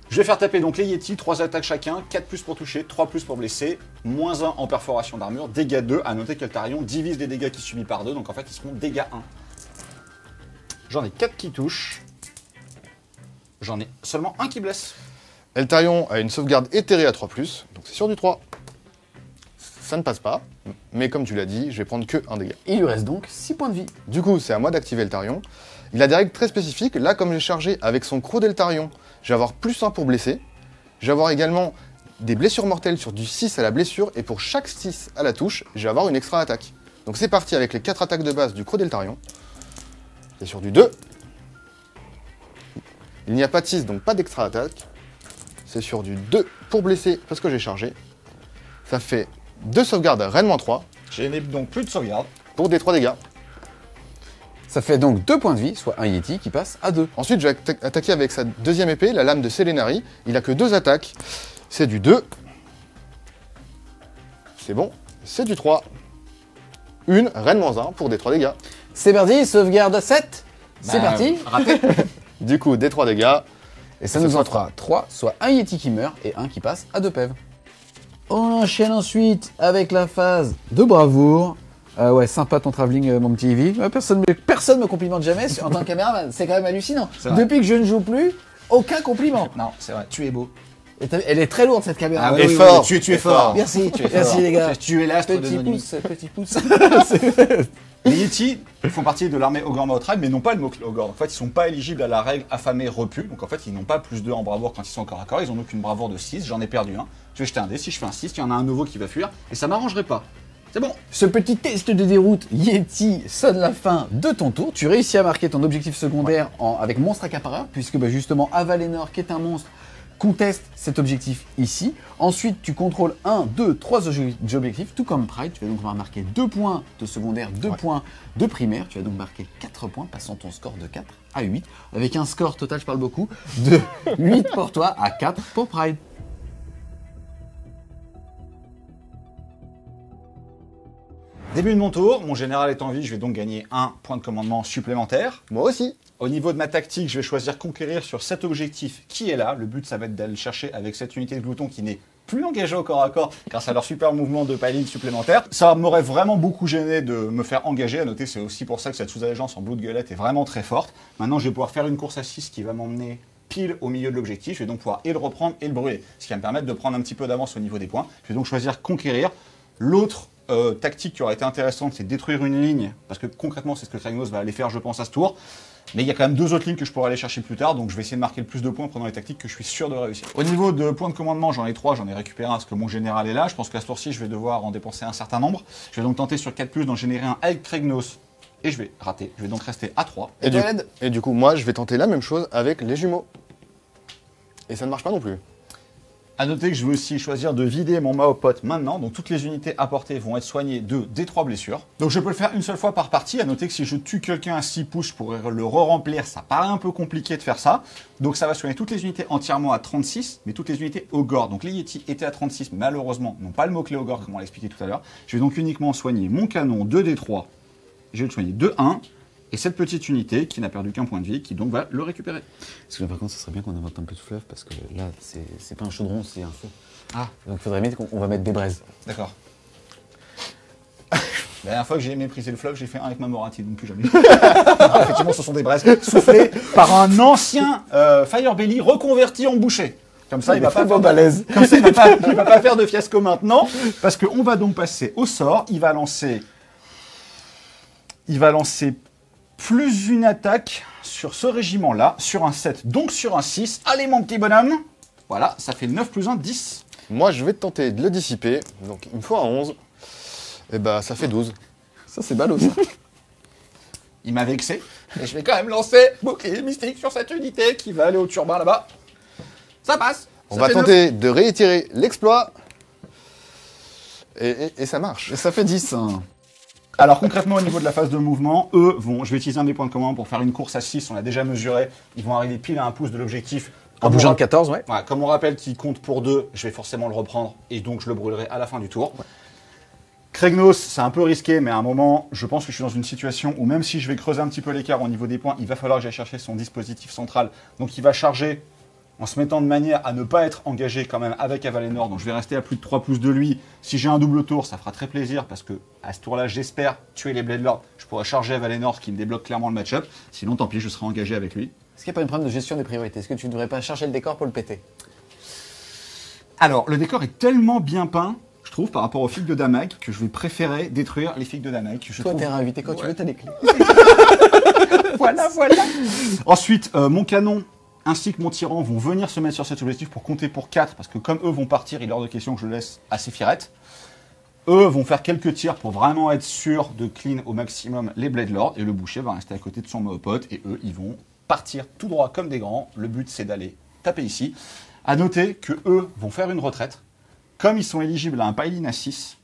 Je vais faire taper donc les Yeti, 3 attaques chacun, 4+ pour toucher, 3+ pour blesser, moins 1 en perforation d'armure, dégâts 2. À noter qu'Eltarion divise les dégâts qu'il subit par 2, donc en fait ils seront dégâts 1. J'en ai 4 qui touchent. J'en ai seulement un qui blesse. Eltarion a une sauvegarde éthérée à 3+, donc c'est sur du 3. Ça ne passe pas, mais comme tu l'as dit, je vais prendre que 1 dégât. Il lui reste donc 6 points de vie. Du coup, c'est à moi d'activer Eltarion. Il a des règles très spécifiques. Là, comme j'ai chargé avec son croc d'Eltarion, je vais avoir +1 pour blesser. Je vais avoir également des blessures mortelles sur du 6 à la blessure, et pour chaque 6 à la touche, je vais avoir une extra attaque. Donc c'est parti avec les 4 attaques de base du croc d'Eltarion. C'est sur du 2. Il n'y a pas de 6, donc pas d'extra attaque. C'est sur du 2 pour blesser, parce que j'ai chargé. Ça fait 2 sauvegardes réellement 3. J'ai donc plus de sauvegarde. Pour des 3 dégâts. Ça fait donc 2 points de vie, soit un Yeti qui passe à 2. Ensuite, je vais attaquer avec sa deuxième épée, la lame de Selenari. Il a que 2 attaques. C'est du 2. C'est bon. C'est du 3. Une, Reine-1 pour des 3 dégâts. C'est parti, sauvegarde 7. C'est parti. Raté. Du coup, des 3 dégâts. Et ça nous en fera 3, soit un Yeti qui meurt et un qui passe à 2 PEV. On enchaîne ensuite avec la phase de bravoure. Ouais, sympa ton travelling, mon petit Ivy. Personne me complimente jamais en tant que caméraman. C'est quand même hallucinant. Depuis que je ne joue plus, aucun compliment. Non, c'est vrai, tu es beau. Elle est très lourde cette caméra. Ah, oui, oui, fort. Tu es fort. Merci, Tu es merci fort. les gars. Tu es l'astre de Petit nos nuits. pouce, petit pouce. Les Yeti font partie de l'armée Ogre Tribe, mais n'ont pas le mot Ogre. En fait, ils sont pas éligibles à la règle affamé repu. Donc en fait, ils n'ont pas +2 en bravoure quand ils sont corps à corps. Ils ont donc une bravoure de 6. J'en ai perdu un. Je vais jeter un dé. Si je fais un 6, il y en a un nouveau qui va fuir. Et ça m'arrangerait pas. C'est bon. Ce petit test de déroute Yeti sonne la fin de ton tour. Tu réussis à marquer ton objectif secondaire avec monstre accapareur, puisque justement Avalenor, qui est un monstre, conteste cet objectif ici. Ensuite, tu contrôles 1, 2, 3 objectifs, tout comme Pride. Tu vas donc marquer 2 points de secondaire, 2 points de primaire. Tu vas donc marquer 4 points, passant ton score de 4 à 8, avec un score total, je parle beaucoup, de 8 pour toi à 4 pour Pride. Début de mon tour, mon général est en vie, je vais donc gagner un point de commandement supplémentaire. Moi aussi. Au niveau de ma tactique, je vais choisir conquérir sur cet objectif qui est là. Le but, ça va être d'aller le chercher avec cette unité de glouton qui n'est plus engagée au corps à corps grâce à leur super mouvement de piling supplémentaire. Ça m'aurait vraiment beaucoup gêné de me faire engager. À noter, c'est aussi pour ça que cette sous-allégeance en Bloodgullet est vraiment très forte. Maintenant, je vais pouvoir faire une course à 6 qui va m'emmener pile au milieu de l'objectif. Je vais donc pouvoir et le reprendre et le brûler. Ce qui va me permettre de prendre un petit peu d'avance au niveau des points. Je vais donc choisir conquérir. L'autre tactique qui aurait été intéressante, c'est détruire une ligne. Parce que concrètement, c'est ce que Kragnos va aller faire, je pense, à ce tour. Mais il y a quand même 2 autres lignes que je pourrais aller chercher plus tard, donc je vais essayer de marquer le plus de points en prenant les tactiques que je suis sûr de réussir. Au niveau de points de commandement, j'en ai 3, j'en ai récupéré un parce que mon général est là. Je pense qu'à ce tour-ci, je vais devoir en dépenser un certain nombre. Je vais donc tenter sur 4+, d'en générer un avec Kragnos. Et je vais rater. Je vais donc rester à 3. Et du coup, moi, je vais tenter la même chose avec les jumeaux. Et ça ne marche pas non plus. A noter que je vais aussi choisir de vider mon Maopote maintenant, donc toutes les unités apportées vont être soignées de D3 blessures. Donc je peux le faire une seule fois par partie. A noter que si je tue quelqu'un à 6 pouces, je pourrais le re-remplir, ça paraît un peu compliqué de faire ça. Donc ça va soigner toutes les unités entièrement à 36, mais toutes les unités au gore. Donc les Yeti étaient à 36, malheureusement, n'ont pas le mot-clé au gore, comme on l'a expliqué tout à l'heure. Je vais donc uniquement soigner mon canon 2D3, je vais le soigner 2-1. Et cette petite unité qui n'a perdu qu'un point de vie, qui donc va le récupérer. Parce que par contre, ce serait bien qu'on invente un peu de fleuve, parce que là, c'est pas un chaudron, c'est un feu. Ah, Donc il faudrait bien qu'on va mettre des braises. d'accord. La dernière fois que j'ai méprisé le fleuve, j'ai fait un avec ma Morati, donc plus jamais. Effectivement, ce sont des braises soufflées par un ancien Firebelly reconverti en boucher. Comme ça, il va pas faire balèze. Comme ça, il va pas faire de fiasco maintenant, parce qu'on va donc passer au sort. Il va lancer plus une attaque sur ce régiment-là, sur un 7, donc sur un 6. Allez, mon petit bonhomme. Voilà, ça fait 9 plus 1, 10. Moi, je vais tenter de le dissiper. Donc, il me faut un 11. Et bah, ça fait 12. Ça, c'est ballot, ça. Il m'a vexé. Et je vais quand même lancer bouclier mystique sur cette unité qui va aller au turbin là-bas. Ça passe. On Ça va fait tenter de réitérer l'exploit. Et ça marche. Et ça fait 10. Hein. Alors concrètement au niveau de la phase de mouvement, eux vont, je vais utiliser un des points de commande pour faire une course à 6, on l'a déjà mesuré, ils vont arriver pile à un pouce de l'objectif. En bougeant de 14, ouais. Voilà, comme on rappelle qu'il compte pour 2, je vais forcément le reprendre et donc je le brûlerai à la fin du tour. Ouais. Kragnos, c'est un peu risqué, mais à un moment, je pense que je suis dans une situation où même si je vais creuser un petit peu l'écart au niveau des points, il va falloir que j'aille chercher son dispositif central. Donc il va charger en se mettant de manière à ne pas être engagé quand même avec Avalenor. Donc je vais rester à plus de 3 pouces de lui. Si j'ai un double tour, ça fera très plaisir parce que à ce tour-là, j'espère tuer les Blade Lords. Je pourrai charger Avalenor, ce qui me débloque clairement le match-up. Sinon, tant pis, je serai engagé avec lui. Est-ce qu'il n'y a pas un problème de gestion des priorités? Est-ce que tu ne devrais pas charger le décor pour le péter? Alors, le décor est tellement bien peint, je trouve, par rapport aux figues de Damag, que je vais préférer détruire les figues de Damag. Toi, t'es réinvité quand tu veux, t'as des clés. Voilà. Ensuite, mon canon ainsi que mon tyran vont venir se mettre sur cet objectif pour compter pour 4, parce que comme eux vont partir, il est hors de question que je le laisse à ses firettes. Eux vont faire quelques tirs pour vraiment être sûr de clean au maximum les Blade Lords, et le boucher va rester à côté de son Maopote, et eux, ils vont partir tout droit comme des grands. Le but, c'est d'aller taper ici. À noter que eux vont faire une retraite. Comme ils sont éligibles à un piling à 6,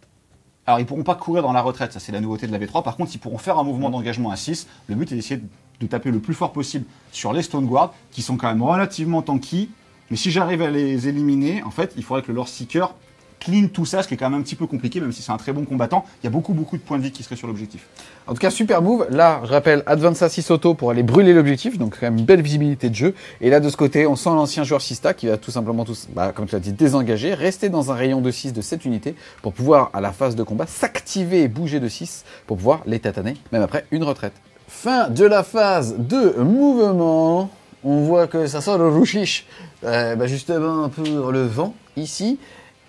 alors ils ne pourront pas courir dans la retraite, ça c'est la nouveauté de la V3. Par contre, ils pourront faire un mouvement d'engagement à 6. Le but est d'essayer de taper le plus fort possible sur les Stone Guard, qui sont quand même relativement tanky. Mais si j'arrive à les éliminer, en fait, il faudrait que le Lord Seeker clean tout ça, ce qui est quand même un petit peu compliqué, même si c'est un très bon combattant. Il y a beaucoup de points de vie qui seraient sur l'objectif. En tout cas, super move. Là, je rappelle, Advance à 6 auto pour aller brûler l'objectif, donc quand même une belle visibilité de jeu. Et là, de ce côté, on sent l'ancien joueur Sista qui va tout simplement, comme tu l'as dit, désengager, rester dans un rayon de 6 de cette unité pour pouvoir, à la phase de combat, s'activer et bouger de 6 pour pouvoir les tataner, même après une retraite. Fin de la phase de mouvement. On voit que ça sort le rouchiche, justement un peu dans le vent, ici.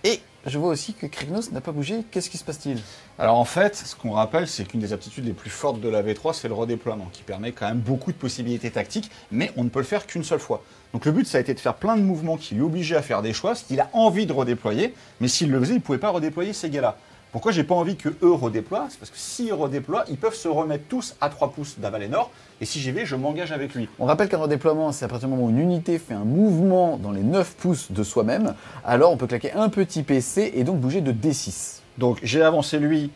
Et je vois aussi que Kragnos n'a pas bougé. Qu'est-ce qui se passe-t-il? Alors en fait, ce qu'on rappelle, c'est qu'une des aptitudes les plus fortes de la V3, c'est le redéploiement, qui permet quand même beaucoup de possibilités tactiques, mais on ne peut le faire qu'une seule fois. Donc le but, ça a été de faire plein de mouvements qui lui obligeaient à faire des choix, ce qu'il a envie de redéployer, mais s'il le faisait, il ne pouvait pas redéployer ces gars-là. Pourquoi j'ai pas envie que eux redéploient? C'est parce que s'ils redéploient, ils peuvent se remettre tous à 3 pouces d'Avalenor, et si j'y vais, je m'engage avec lui. On rappelle qu'un redéploiement, c'est à partir du moment où une unité fait un mouvement dans les 9 pouces de soi-même, alors on peut claquer un petit PC et donc bouger de D6. Donc j'ai avancé lui,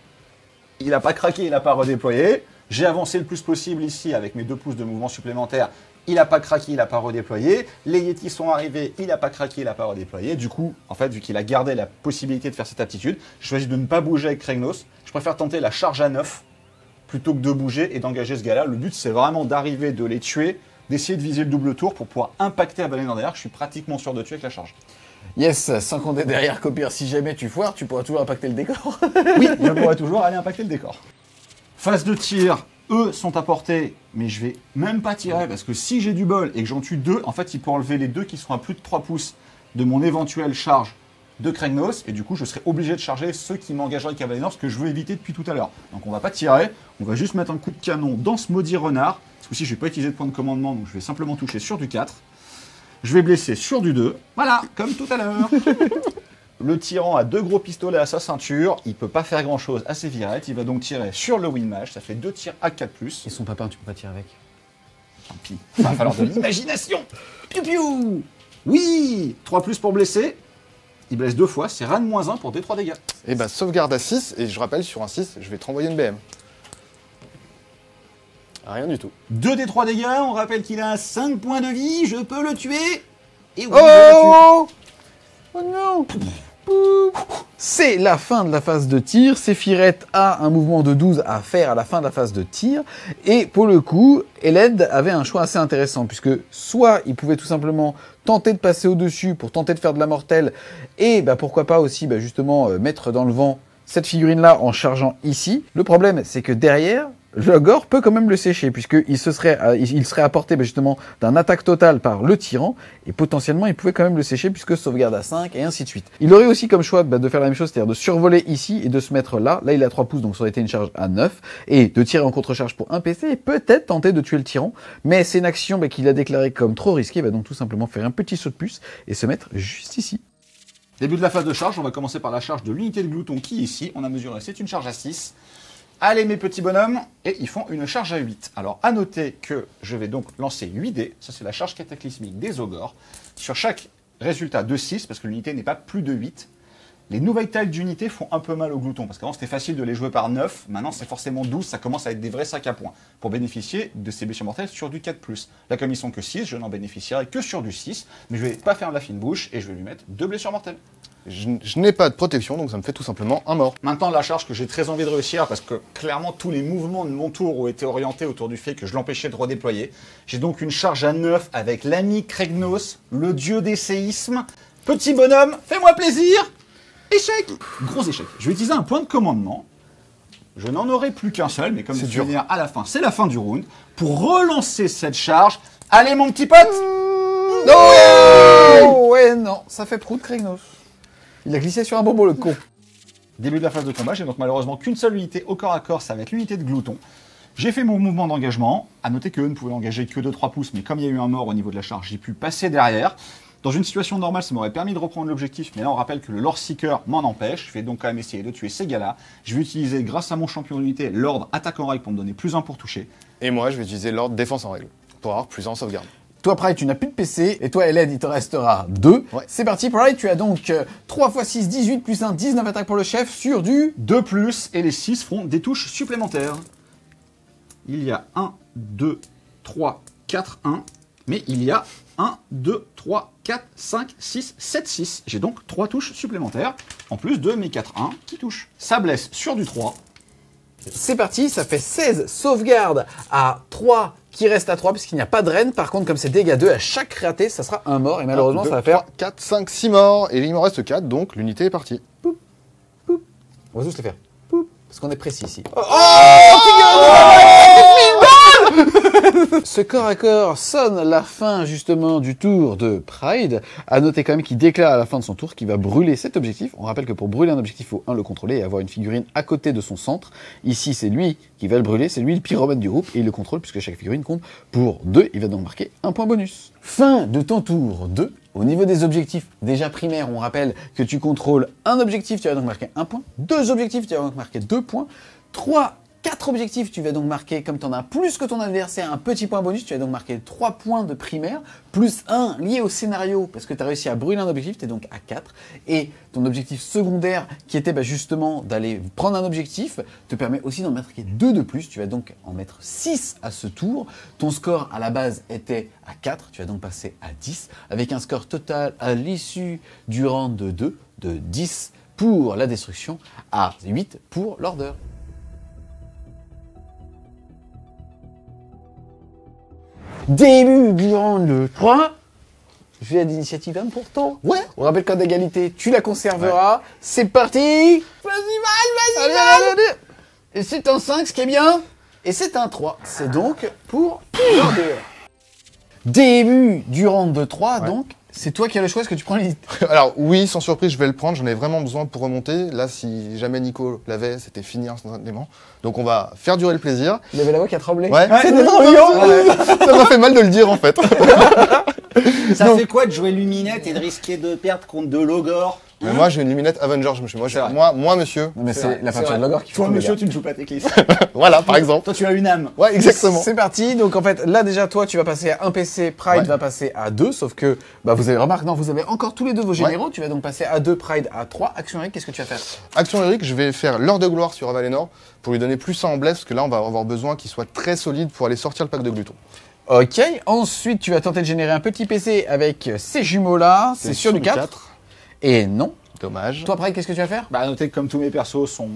il n'a pas craqué, il n'a pas redéployé. J'ai avancé le plus possible ici avec mes 2 pouces de mouvement supplémentaire. Il n'a pas craqué, il n'a pas redéployé. Les Yetis sont arrivés, il n'a pas craqué, il n'a pas redéployé. Du coup, en fait, vu qu'il a gardé la possibilité de faire cette aptitude, je choisis de ne pas bouger avec Kragnos. Je préfère tenter la charge à 9 plutôt que de bouger et d'engager ce gars-là. Le but, c'est vraiment d'arriver, de les tuer, d'essayer de viser le double tour pour pouvoir impacter Avalenor derrière. Je suis pratiquement sûr de tuer avec la charge. Yes, sans compter derrière qu'au pire, si jamais tu foires, tu pourras toujours impacter le décor. Oui, je pourrais toujours aller impacter le décor. Phase de tir, eux sont à portée, mais je vais même pas tirer parce que si j'ai du bol et que j'en tue 2, en fait, il peut enlever les 2 qui seront à plus de 3 pouces de mon éventuelle charge de Kragnos, et du coup, je serai obligé de charger ceux qui m'engageraient avec Avalenor, ce que je veux éviter depuis tout à l'heure. Donc, on va pas tirer, on va juste mettre un coup de canon dans ce maudit renard. Ce coup-ci, je vais pas utiliser de point de commandement, donc je vais simplement toucher sur du 4. Je vais blesser sur du 2, voilà, comme tout à l'heure. Le tyran a 2 gros pistolets à sa ceinture, il peut pas faire grand-chose à ses virettes, il va donc tirer sur le Windmage, ça fait 2 tirs à 4+. Et son papin, tu peux pas tirer avec. Tant pis, il va falloir de l'imagination. Piou piou. Oui, 3+ pour blesser. Il blesse 2 fois, c'est -1 pour D3 dégâts. Et bah sauvegarde à 6, et je rappelle, sur un 6, je vais te renvoyer une BM. Rien du tout. 2 D3 dégâts, on rappelle qu'il a 5 points de vie, je peux le tuer. Et oui, Oh non. C'est la fin de la phase de tir. Sephiroth a un mouvement de 12 à faire à la fin de la phase de tir. Et pour le coup, Eled avait un choix assez intéressant, puisque soit il pouvait tout simplement tenter de passer au-dessus pour tenter de faire de la mortelle, et pourquoi pas aussi justement mettre dans le vent cette figurine-là en chargeant ici. Le problème, c'est que derrière, le gore peut quand même le sécher, puisqu'il serait à portée justement d'un attaque totale par le tyran, et potentiellement il pouvait quand même le sécher, puisque sauvegarde à 5, et ainsi de suite. Il aurait aussi comme choix de faire la même chose, c'est-à-dire de survoler ici, et de se mettre là. Là, il a 3 pouces, donc ça aurait été une charge à 9, et de tirer en contre-charge pour un PC, et peut-être tenter de tuer le tyran, mais c'est une action qu'il a déclarée comme trop risquée, il va donc tout simplement faire un petit saut de puce, et se mettre juste ici. Début de la phase de charge, on va commencer par la charge de l'unité de glouton qui est ici. On a mesuré, c'est une charge à 6. Allez mes petits bonhommes, et ils font une charge à 8. Alors à noter que je vais donc lancer 8 dés, ça c'est la charge cataclysmique des ogres, sur chaque résultat de 6, parce que l'unité n'est pas plus de 8. Les nouvelles tailles d'unités font un peu mal au glouton, parce qu'avant c'était facile de les jouer par 9, maintenant c'est forcément 12, ça commence à être des vrais sacs à points, pour bénéficier de ces blessures mortelles sur du 4+. Là comme ils sont que 6, je n'en bénéficierai que sur du 6, mais je vais pas faire la fine bouche, et je vais lui mettre 2 blessures mortelles. Je n'ai pas de protection, donc ça me fait tout simplement un mort. Maintenant, la charge que j'ai très envie de réussir, parce que clairement tous les mouvements de mon tour ont été orientés autour du fait que je l'empêchais de redéployer. J'ai donc une charge à 9 avec l'ami Kragnos, le dieu des séismes. Petit bonhomme, fais-moi plaisir. Échec. Gros échec. Je vais utiliser un point de commandement. Je n'en aurai plus qu'un seul, mais comme je vais venir à la fin, c'est la fin du round. Pour relancer cette charge, allez mon petit pote. Non. Ouais, non, ça fait prout Kragnos. Il a glissé sur un bonbon, le con. Début de la phase de combat, j'ai donc malheureusement qu'une seule unité au corps à corps, ça va être l'unité de glouton. J'ai fait mon mouvement d'engagement. À noter qu'eux ne pouvaient engager que de 3 pouces, mais comme il y a eu un mort au niveau de la charge, j'ai pu passer derrière. Dans une situation normale, ça m'aurait permis de reprendre l'objectif, mais là on rappelle que le Lord Seeker m'en empêche. Je vais donc quand même essayer de tuer ces gars-là. Je vais utiliser, grâce à mon champion d'unité, l'ordre attaque en règle pour me donner plus 1 pour toucher. Et moi, je vais utiliser l'ordre défense en règle, pour avoir plus 1 en sauvegarde. Toi, Pride, tu n'as plus de PC, et toi, Eled, il te restera 2. Ouais. C'est parti, Pride, tu as donc 3 x 6, 18, plus 1, 19 attaques pour le chef, sur du... 2+, et les 6 feront des touches supplémentaires. Il y a 1, 2, 3, 4, 1, mais il y a 1, 2, 3, 4, 5, 6, 7, 6. J'ai donc 3 touches supplémentaires, en plus de mes 4, 1 qui touchent. Ça blesse sur du 3. C'est parti, ça fait 16 sauvegardes à 3 qui reste à 3 puisqu'il n'y a pas de reine. Par contre, comme c'est dégâts 2, à chaque raté, ça sera un mort et malheureusement, 1, 2, ça va faire... 3, 4, 5, 6 morts, et il m'en reste 4, donc l'unité est partie. Poup, poup. On va tous les faire. Poup, parce qu'on est précis ici. Ce corps à corps sonne la fin justement du tour de Pride. À noter quand même qu'il déclare à la fin de son tour qu'il va brûler cet objectif. On rappelle que pour brûler un objectif, il faut le contrôler et avoir une figurine à côté de son centre. Ici, c'est lui qui va le brûler, c'est lui le pyromane du groupe et il le contrôle puisque chaque figurine compte pour 2. Il va donc marquer un point bonus. Fin de ton tour 2. Au niveau des objectifs déjà primaires, on rappelle que tu contrôles un objectif, tu vas donc marquer 1 point. 2 objectifs, tu vas donc marquer 2 points. 3 4 objectifs, tu vas donc marquer, comme tu en as plus que ton adversaire, un petit point bonus, tu vas donc marquer 3 points de primaire, plus 1 lié au scénario, parce que tu as réussi à brûler un objectif, tu es donc à 4. Et ton objectif secondaire, qui était justement d'aller prendre un objectif, te permet aussi d'en marquer 2 de plus, tu vas donc en mettre 6 à ce tour. Ton score à la base était à 4, tu vas donc passer à 10, avec un score total à l'issue du round de 2, de 10 pour la destruction, à 8 pour l'order. Début du round 3. Je vais à l'initiative 1 pour toi. Ouais. On rappelle qu'en égalité, tu la conserveras. Ouais. C'est parti. Vas-y, Val. Et c'est un 5, ce qui est bien. Et c'est un 3. C'est donc pour l'order. Début du round 3, donc. C'est toi qui as le choix, est-ce que tu prends l'initiative? Alors oui, sans surprise, je vais le prendre, j'en ai vraiment besoin pour remonter. Là, si jamais Nico l'avait, c'était fini instantanément. Donc on va faire durer le plaisir. Il avait la voix qui a tremblé. Ouais. C'est dérangeant. Ça m'a fait mal de le dire en fait. Ça fait quoi de jouer Luminette et de risquer de perdre contre de l'Ogre? Mais moi, j'ai une luminette Avenger. Moi, monsieur. Non, mais c'est la peinture de l'ogre qui Toi, faut. monsieur, tu ne joues pas tes clisses. Voilà, par exemple. Toi, tu as une âme. Ouais, exactement. C'est parti. Donc, en fait, là, déjà, toi, tu vas passer à 1 PC. Pride va passer à 2. Sauf que, vous avez remarqué, non, vous avez encore tous les deux vos généraux. Tu vas donc passer à 2, Pride à 3. Action Eric, qu'est-ce que tu vas faire? Action Eric, je vais faire l'heure de gloire sur Avalénor pour lui donner plus 1 en bless, parce que là, on va avoir besoin qu'il soit très solide pour aller sortir le pack de gluton. Ok. Ensuite, tu vas tenter de générer un petit PC avec ces jumeaux-là. C'est sur du 4. Et non. Dommage. Toi, Pride, qu'est-ce que tu vas faire? Bah, notez que comme tous mes persos sont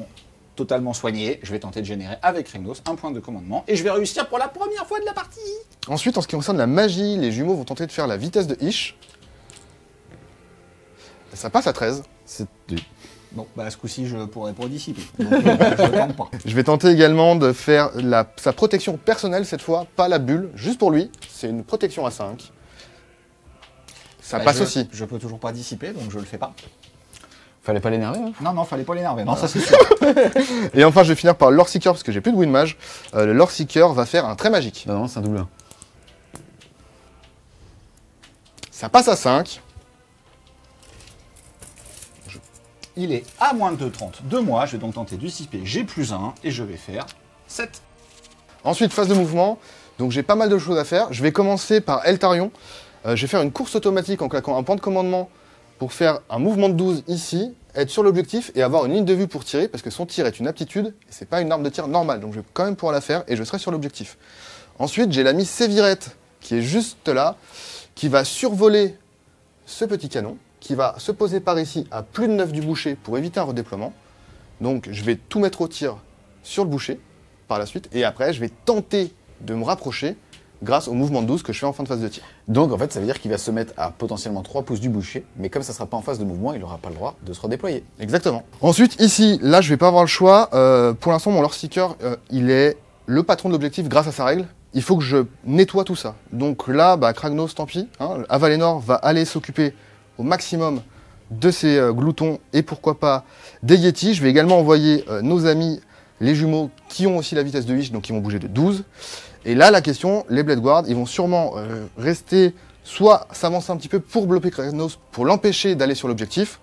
totalement soignés, je vais tenter de générer avec Rhymnos un point de commandement et je vais réussir pour la première fois de la partie. Ensuite, en ce qui concerne la magie, les jumeaux vont tenter de faire la vitesse de Ish. Ça passe à 13. Bon, bah ce coup-ci, je pourrais pas dissiper. Donc, je tente pas. Je vais tenter également de faire sa protection personnelle cette fois, pas la bulle, juste pour lui. C'est une protection à 5. Ça passe aussi. Je peux toujours pas dissiper, donc je le fais pas. Fallait pas l'énerver, hein. Non, fallait pas l'énerver. Non, ça c'est sûr. Et enfin, je vais finir par Lore Seeker parce que j'ai plus de Wind Mage. Le Lore Seeker va faire un trait magique. Non, c'est un double 1. Ça passe à 5. Il est à moins de 30 de moi. Je vais donc tenter de dissiper. J'ai plus 1 et je vais faire 7. Ensuite, phase de mouvement. Donc j'ai pas mal de choses à faire. Je vais commencer par Eltarion. Je vais faire une course automatique en claquant un point de commandement pour faire un mouvement de 12 ici, être sur l'objectif et avoir une ligne de vue pour tirer, parce que son tir est une aptitude, et c'est pas une arme de tir normale, donc je vais quand même pouvoir la faire, et je serai sur l'objectif. Ensuite, j'ai l'ami Sévirette, qui est juste là, qui va survoler ce petit canon, qui va se poser par ici à plus de 9 du boucher pour éviter un redéploiement. Donc je vais tout mettre au tir sur le boucher, par la suite, et après je vais tenter de me rapprocher, grâce au mouvement de 12 que je fais en fin de phase de tir. Donc en fait, ça veut dire qu'il va se mettre à potentiellement 3 pouces du boucher, mais comme ça sera pas en phase de mouvement, il n'aura pas le droit de se redéployer. Exactement. Ensuite, ici, là, je vais pas avoir le choix. Pour l'instant, mon Lore Seeker, il est le patron de l'objectif grâce à sa règle. Il faut que je nettoie tout ça. Donc là, Kragnos, tant pis. Hein, Avalénor va aller s'occuper au maximum de ces gloutons et pourquoi pas des Yétis. Je vais également envoyer nos amis, les jumeaux, qui ont aussi la vitesse de Ish, donc qui vont bouger de 12. Et là, la question, les Blade Guards, ils vont sûrement rester, soit s'avancer un petit peu pour bloquer Kragnos, pour l'empêcher d'aller sur l'objectif.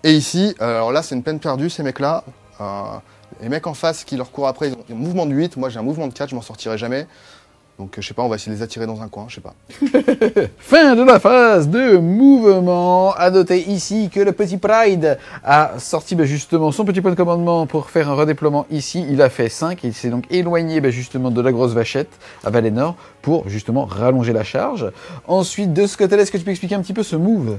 Et ici, alors là, c'est une peine perdue, ces mecs-là. Les mecs en face qui leur courent après, ils ont un mouvement de 8, moi j'ai un mouvement de 4, je m'en sortirai jamais. Donc je sais pas, on va essayer de les attirer dans un coin, je sais pas. Fin de la phase de mouvement. À noter ici que le petit Pride a sorti justement son petit point de commandement pour faire un redéploiement ici. Il a fait 5 et il s'est donc éloigné justement de la grosse vachette à Valénor pour justement rallonger la charge. Ensuite, de ce côté-là, est-ce que tu peux expliquer un petit peu ce move?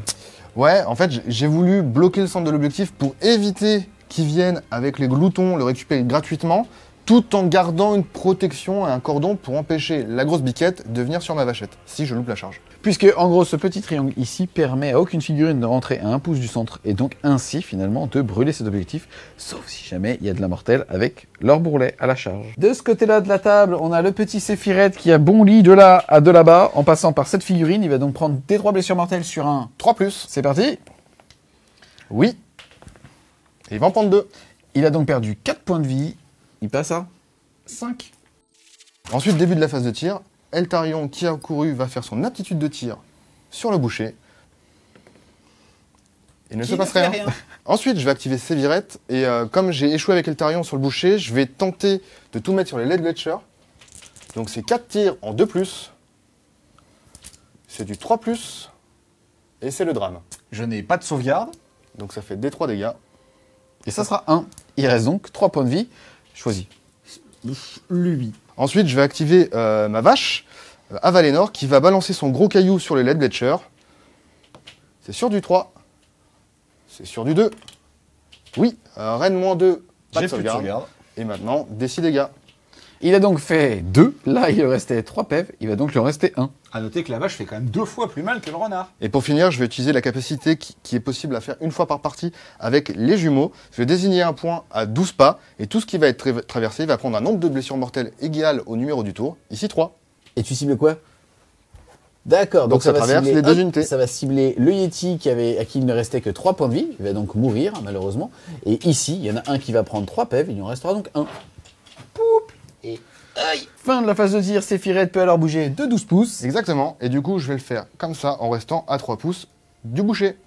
Ouais, en fait, j'ai voulu bloquer le centre de l'objectif pour éviter qu'ils viennent avec les gloutons le récupérer gratuitement, tout en gardant une protection et un cordon pour empêcher la grosse biquette de venir sur ma vachette, si je loupe la charge. Puisque, en gros, ce petit triangle ici permet à aucune figurine de rentrer à 1 pouce du centre et donc ainsi, finalement, de brûler cet objectif, sauf si jamais il y a de la mortelle avec leur bourrelet à la charge. De ce côté-là de la table, on a le petit Séphirette qui a bon lit de là à de là-bas, en passant par cette figurine. Il va donc prendre des 3 blessures mortelles sur un 3+. C'est parti. Oui. Et il va en prendre 2. Il a donc perdu 4 points de vie. Il passe à 5. Ensuite, début de la phase de tir. Eltarion, qui a couru, va faire son aptitude de tir sur le boucher. Il ne Qui se passe rien. Ensuite, je vais activer Sévirette, et comme j'ai échoué avec Eltarion sur le boucher, je vais tenter de tout mettre sur les LED Letcher. Donc c'est 4 tirs en 2+, c'est du 3+, et c'est le drame. Je n'ai pas de sauvegarde. Donc ça fait D3 dégâts. Et ça sera 1. Il reste donc 3 points de vie. Choisis. Lui. Ensuite, je vais activer ma vache, Avalénor, qui va balancer son gros caillou sur les LED Letcher. C'est sur du 3. C'est sur du 2. Oui, Reine -2, pas J'ai de plus de sauvegarde. sauvegarde. Et maintenant, des 6 dégâts. Il a donc fait 2. Là, il lui restait 3 PEV. Il va donc lui en rester 1. À noter que la vache fait quand même 2 fois plus mal que le renard. Et pour finir, je vais utiliser la capacité qui est possible à faire une fois par partie avec les jumeaux. Je vais désigner un point à 12 pas, et tout ce qui va être traversé va prendre un nombre de blessures mortelles égal au numéro du tour. Ici 3. Et tu cibles quoi? D'accord, Donc ça va traverse cibler les deux unités. Ça va cibler le Yeti à qui il ne restait que 3 points de vie. Il va donc mourir, malheureusement. Et ici, il y en a un qui va prendre 3 PEV. Il en restera donc 1. Et aïe! Fin de la phase de tir. Séphirette peut alors bouger de 12 pouces. Exactement. Et du coup, je vais le faire comme ça en restant à 3 pouces du boucher.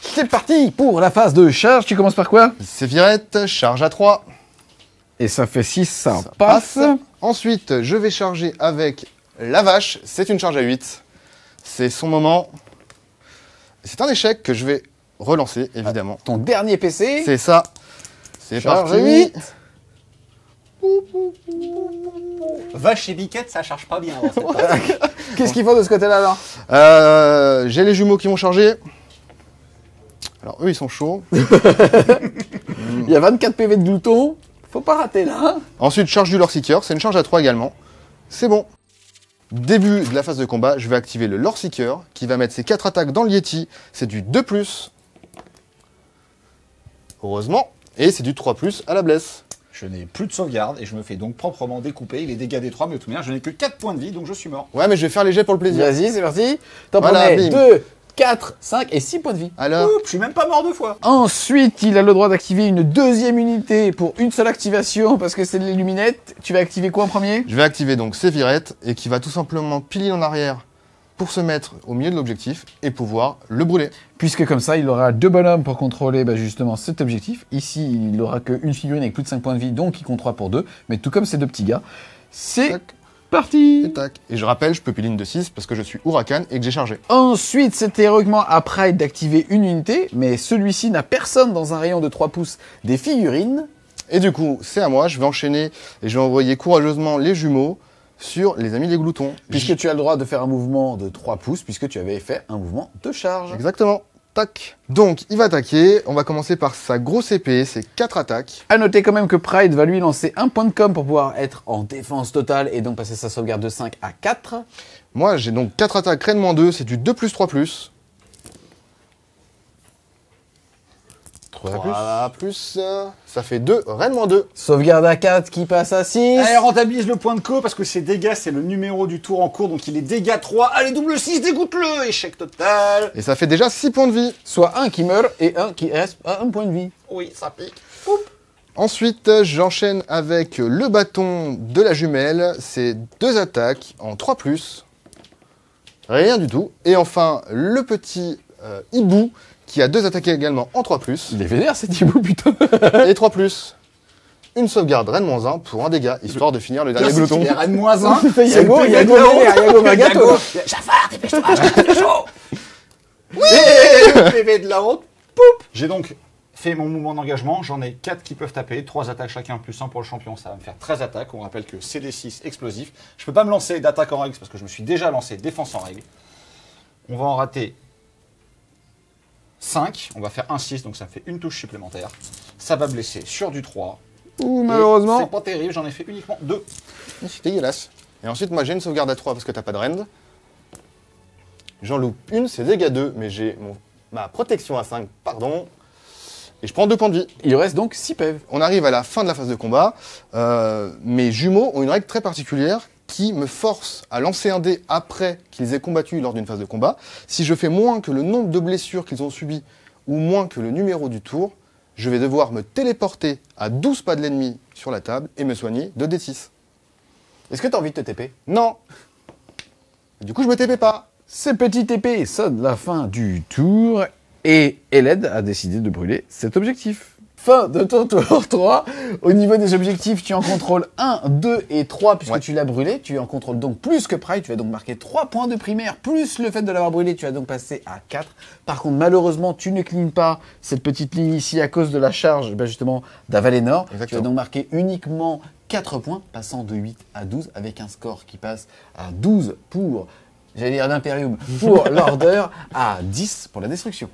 C'est parti pour la phase de charge. Tu commences par quoi? Séphirette, charge à 3. Et ça fait 6, ça Ça passe. Ensuite, je vais charger avec la vache. C'est une charge à 8. C'est son moment. C'est un échec que je vais relancer, évidemment. Ton dernier PC. C'est ça. C'est Charge parti. 8. Vache et biquette, ça charge pas bien. Alors, c'est pas- Qu'est-ce qu'il faut de ce côté-là, alors? J'ai les jumeaux qui vont charger. Alors, eux, ils sont chauds. Il y a 24 PV de glouton. Faut pas rater, là. Ensuite, charge du Lore Seeker. C'est une charge à 3 également. C'est bon. Début de la phase de combat, je vais activer le Lore Seeker qui va mettre ses 4 attaques dans le Yeti. C'est du 2+. Heureusement. Et c'est du 3+ à la blesse. Je n'ai plus de sauvegarde et je me fais donc proprement découper. Les dégâts des 3, mais au tout bien, je n'ai que 4 points de vie, donc je suis mort. Ouais, mais je vais faire les jets pour le plaisir. Vas-y, c'est parti. T'en Voilà, prenais bim. 2, 4, 5 et 6 points de vie. Alors, Oups, je suis même pas mort 2 fois. Ensuite, il a le droit d'activer une deuxième unité pour une seule activation parce que c'est l'illuminette. Tu vas activer quoi en premier? je vais activer donc Séphirette et qui va tout simplement piler en arrière pour se mettre au milieu de l'objectif et pouvoir le brûler. Puisque comme ça, il aura 2 bonhommes pour contrôler justement cet objectif. Ici, il aura qu'une figurine avec plus de 5 points de vie, donc il compte 3 pour 2. Mais tout comme ces 2 petits gars, c'est Tac, parti. et tac. Et je rappelle, je peux piler une de 6 parce que je suis Huracan et que j'ai chargé. Ensuite, c'est héroïquement à Pride d'activer une unité, mais celui-ci n'a personne dans un rayon de 3 pouces des figurines. Et du coup, c'est à moi, je vais enchaîner et je vais envoyer courageusement les jumeaux sur les amis des gloutons. Puisque tu as le droit de faire un mouvement de 3 pouces, puisque tu avais fait un mouvement de charge. Exactement. Tac. Donc, il va attaquer. On va commencer par sa grosse épée, c'est 4 attaques. À noter quand même que Pride va lui lancer un point de com pour pouvoir être en défense totale et donc passer sa sauvegarde de 5 à 4. Moi, j'ai donc 4 attaques, Reine -2, c'est du 2+, 3+. 3+, ça fait 2, Reine -2. Sauvegarde à 4 qui passe à 6. Allez, rentabilise le point de co parce que ses dégâts, c'est le numéro du tour en cours, donc il est dégâts 3. Allez, double 6, dégoûte-le. Échec total. Et ça fait déjà 6 points de vie. Soit un qui meurt et un qui reste à 1 point de vie. Oui, ça pique. Ensuite, j'enchaîne avec le bâton de la jumelle. C'est 2 attaques en 3+. Rien du tout. Et enfin, le petit hibou qui a 2 attaques également en 3+. Il est vénère cet hibou, putain. Et 3+. Une sauvegarde Reine -1 pour un dégât, histoire de finir le dernier Merci, glouton. il est Rennes -1. Yago, Yago vénère, Yago Magato. Jafar, dépêche-toi, je suis chaud. Oui, le PV de la honte. Poup. J'ai donc fait mon mouvement d'engagement. J'en ai 4 qui peuvent taper, 3 attaques chacun, plus 1 pour le champion. Ça va me faire 13 attaques. On rappelle que c'est des 6 explosifs. Je peux pas me lancer d'attaque en règle parce que je me suis déjà lancé défense en règle. On va en rater 5. On va faire un 6, donc ça me fait une touche supplémentaire. Ça va blesser sur du 3. Ouh, Et malheureusement. c'est pas terrible, j'en ai fait uniquement 2. C'est dégueulasse. Et ensuite, moi, j'ai une sauvegarde à 3 parce que t'as pas de rend. J'en loupe une, c'est dégâts 2, mais j'ai ma protection à 5, pardon. Et je prends 2 points de vie. Il reste donc 6 PEV. On arrive à la fin de la phase de combat. Mes jumeaux ont une règle très particulière qui me force à lancer un dé après qu'ils aient combattu lors d'une phase de combat. Si je fais moins que le nombre de blessures qu'ils ont subies ou moins que le numéro du tour, je vais devoir me téléporter à 12 pas de l'ennemi sur la table et me soigner de D6. Est-ce que t'as envie de te TP? Non. Du coup, je me TP pas. Ces petites épées sonnent la fin du tour. Et Eled a décidé de brûler cet objectif. Fin de ton tour 3. Au niveau des objectifs, tu en contrôles 1, 2 et 3 puisque Ouais. tu l'as brûlé. Tu en contrôles donc plus que Pride. Tu vas donc marquer 3 points de primaire plus le fait de l'avoir brûlé. Tu vas donc passer à 4. Par contre, malheureusement, tu ne clignes pas cette petite ligne ici à cause de la charge justement d'Avalénor. Tu vas Exactement. donc marquer uniquement 4 points, passant de 8 à 12 avec un score qui passe à 12 pour, j'allais dire l'Imperium, pour l'Order, à 10 pour la destruction.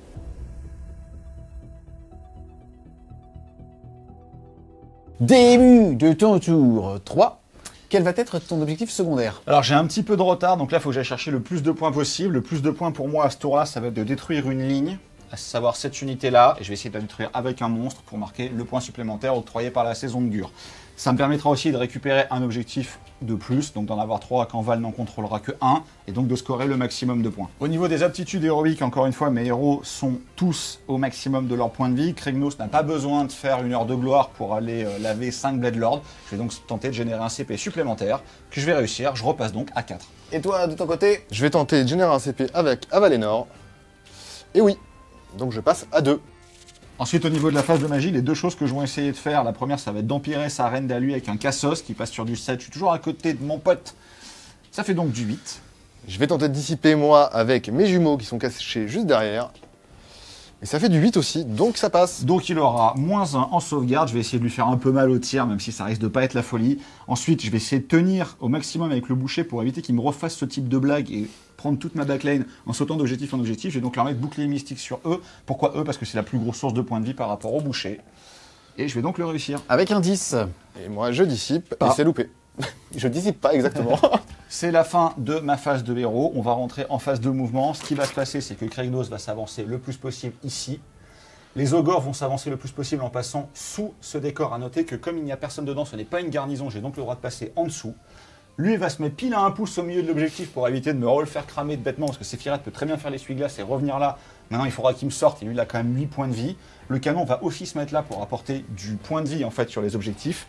Début de ton tour 3. Quel va être ton objectif secondaire? Alors j'ai un petit peu de retard, donc là il faut que j'aille chercher le plus de points possible. Le plus de points pour moi à ce tour-là, ça va être de détruire une ligne, à savoir cette unité-là, et je vais essayer de la détruire avec un monstre pour marquer le point supplémentaire octroyé par la saison de Gur. Ça me permettra aussi de récupérer un objectif de plus, donc d'en avoir 3 quand Val n'en contrôlera que 1, et donc de scorer le maximum de points. Au niveau des aptitudes héroïques, encore une fois, mes héros sont tous au maximum de leur point de vie. Kragnos n'a pas besoin de faire une heure de gloire pour aller laver 5 Blade Lords. Je vais donc tenter de générer un CP supplémentaire, que je vais réussir. Je repasse donc à 4. Et toi, de ton côté? Je vais tenter de générer un CP avec Avalénor. Et oui, donc je passe à 2. Ensuite, au niveau de la phase de magie, les deux choses que je vais essayer de faire, la première, ça va être d'empirer sa reine d'Alu avec un Cassos qui passe sur du 7. Je suis toujours à côté de mon pote. Ça fait donc du 8. Je vais tenter de dissiper moi avec mes jumeaux qui sont cachés juste derrière. Et ça fait du 8 aussi, donc ça passe. Donc il aura -1 en sauvegarde. Je vais essayer de lui faire un peu mal au tir, même si ça risque de pas être la folie. Ensuite, je vais essayer de tenir au maximum avec le boucher pour éviter qu'il me refasse ce type de blague et prendre toute ma backline en sautant d'objectif en objectif. Je vais donc leur mettre bouclier mystique sur eux. Pourquoi eux? Parce que c'est la plus grosse source de points de vie par rapport au boucher. Et je vais donc le réussir. Avec un 10. Et moi je dissipe, Pas. et c'est loupé. Je dissipe pas exactement. C'est la fin de ma phase de héros. On va rentrer en phase de mouvement. Ce qui va se passer, c'est que Kragnos va s'avancer le plus possible ici. Les ogres vont s'avancer le plus possible en passant sous ce décor. À noter que comme il n'y a personne dedans, ce n'est pas une garnison, j'ai donc le droit de passer en dessous. Lui, il va se mettre pile à un pouce au milieu de l'objectif pour éviter de me refaire cramer bêtement, parce que Sephiroth peut très bien faire l'essuie-glace et revenir là. Maintenant, il faudra qu'il me sorte, et lui, il a quand même 8 points de vie. Le canon va aussi se mettre là pour apporter du point de vie, en fait, sur les objectifs.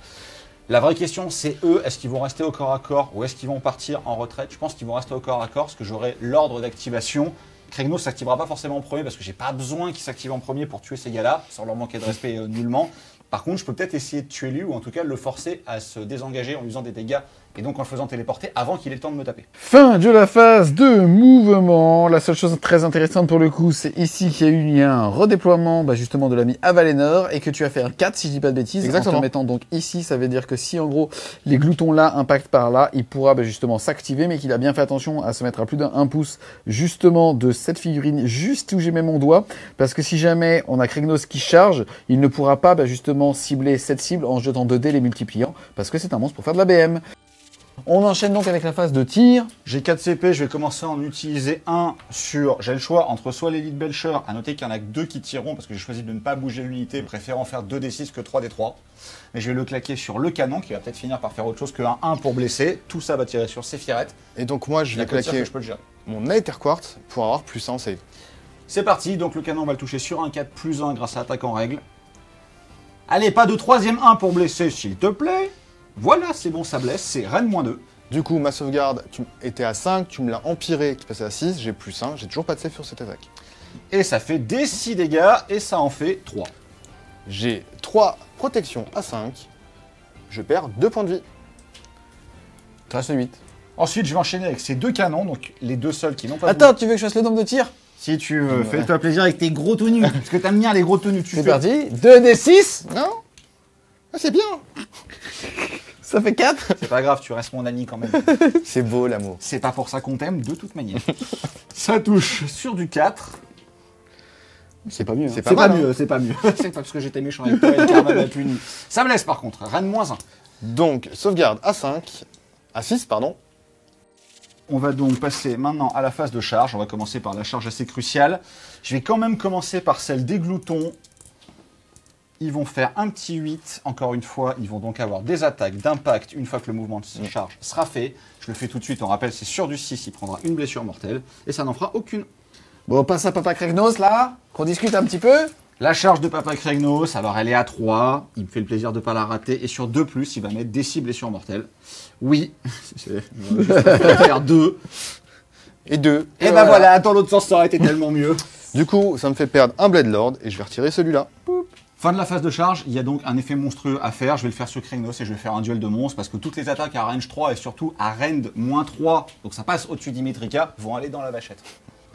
La vraie question, c'est eux, est-ce qu'ils vont rester au corps à corps ou est-ce qu'ils vont partir en retraite? Je pense qu'ils vont rester au corps à corps, parce que j'aurai l'ordre d'activation. Kragnos s'activera pas forcément en premier parce que j'ai pas besoin qu'il s'active en premier pour tuer ces gars-là, sans leur manquer de respect nullement. Par contre, je peux peut-être essayer de tuer lui ou en tout cas le forcer à se désengager en lui faisant des dégâts et donc en le faisant téléporter avant qu'il ait le temps de me taper. Fin de la phase de mouvement. La seule chose très intéressante pour le coup, c'est ici qu'il y a eu un redéploiement justement de l'ami Avalénor et que tu as fait un 4 si je dis pas de bêtises. Exactement. En te mettant donc ici, ça veut dire que si en gros les gloutons là impactent par là, il pourra justement s'activer, mais qu'il a bien fait attention à se mettre à plus d'1 pouce justement de cette figurine juste où j'ai mis mon doigt, parce que si jamais on a Kragnos qui charge, il ne pourra pas justement cibler cette cible en jetant 2 dés les multipliant, parce que c'est un monstre pour faire de la BM. On enchaîne donc avec la phase de tir. J'ai 4 CP, je vais commencer à en utiliser un sur... J'ai le choix entre soit l'élite Belcher, à noter qu'il y en a que 2 qui tireront parce que j'ai choisi de ne pas bouger l'unité, préférant faire 2d6 que 3d3. Mais je vais le claquer sur le canon qui va peut-être finir par faire autre chose qu'un 1 pour blesser. Tout ça va tirer sur Sephiroth. Et donc moi je Il y a vais que le tir claquer que je peux le gérer. mon Aether Quartz pour avoir plus 1 en save. C'est parti, donc le canon on va le toucher sur un 4 plus 1 grâce à attaque en règle. Allez, pas de troisième 1 pour blesser s'il te plaît. Voilà, c'est bon, ça blesse, c'est Reine -2. Du coup ma sauvegarde était à 5, tu me l'as empiré qui passait à 6, j'ai plus 1, j'ai toujours pas de save sur cette attaque. Et ça fait des 6 dégâts, et ça en fait 3. J'ai 3 protections à 5, je perds 2 points de vie. Tu restes 8. Ensuite, je vais enchaîner avec ces 2 canons, donc les 2 seuls qui n'ont pas Attends, tu veux que je fasse le nombre de tirs? Si tu veux, fais-toi plaisir avec tes gros tenues. Parce que t'aimes bien les gros tenues. C'est parti. 2d6. Non ah, c'est bien. Ça fait 4. C'est pas grave, tu restes mon ami quand même. C'est beau l'amour. C'est pas pour ça qu'on t'aime, de toute manière. Ça touche sur du 4. C'est pas mieux. C'est C'est pas mal, hein. mieux, c'est pas mieux. C'est pas parce que j'étais méchant avec toi et le karma m'a puni. Ça me laisse par contre, Reine -1. Donc sauvegarde à 5, à 6 pardon. On va donc passer maintenant à la phase de charge. On va commencer par la charge assez cruciale. Je vais quand même commencer par celle des gloutons. Ils vont faire un petit 8. Encore une fois, ils vont donc avoir des attaques d'impact une fois que le mouvement de charge sera fait. Je le fais tout de suite. On rappelle, c'est sur du 6. Il prendra une blessure mortelle. Et ça n'en fera aucune. Bon, on passe à Papa Kragnos là, qu'on discute un petit peu. La charge de Papa Kragnos, alors elle est à 3. Il me fait le plaisir de ne pas la rater. Et sur 2+, il va mettre des 6 blessures mortelles. Oui. Je vais faire 2. Et 2. Et ben voilà, dans l'autre sens, ça aurait été tellement mieux. Du coup, ça me fait perdre un Blade Lord et je vais retirer celui-là. Fin de la phase de charge, il y a donc un effet monstrueux à faire. Je vais le faire sur Kragnos et je vais faire un duel de monstres parce que toutes les attaques à range 3 et surtout à range -3, donc ça passe au-dessus d'Imetrika, vont aller dans la vachette.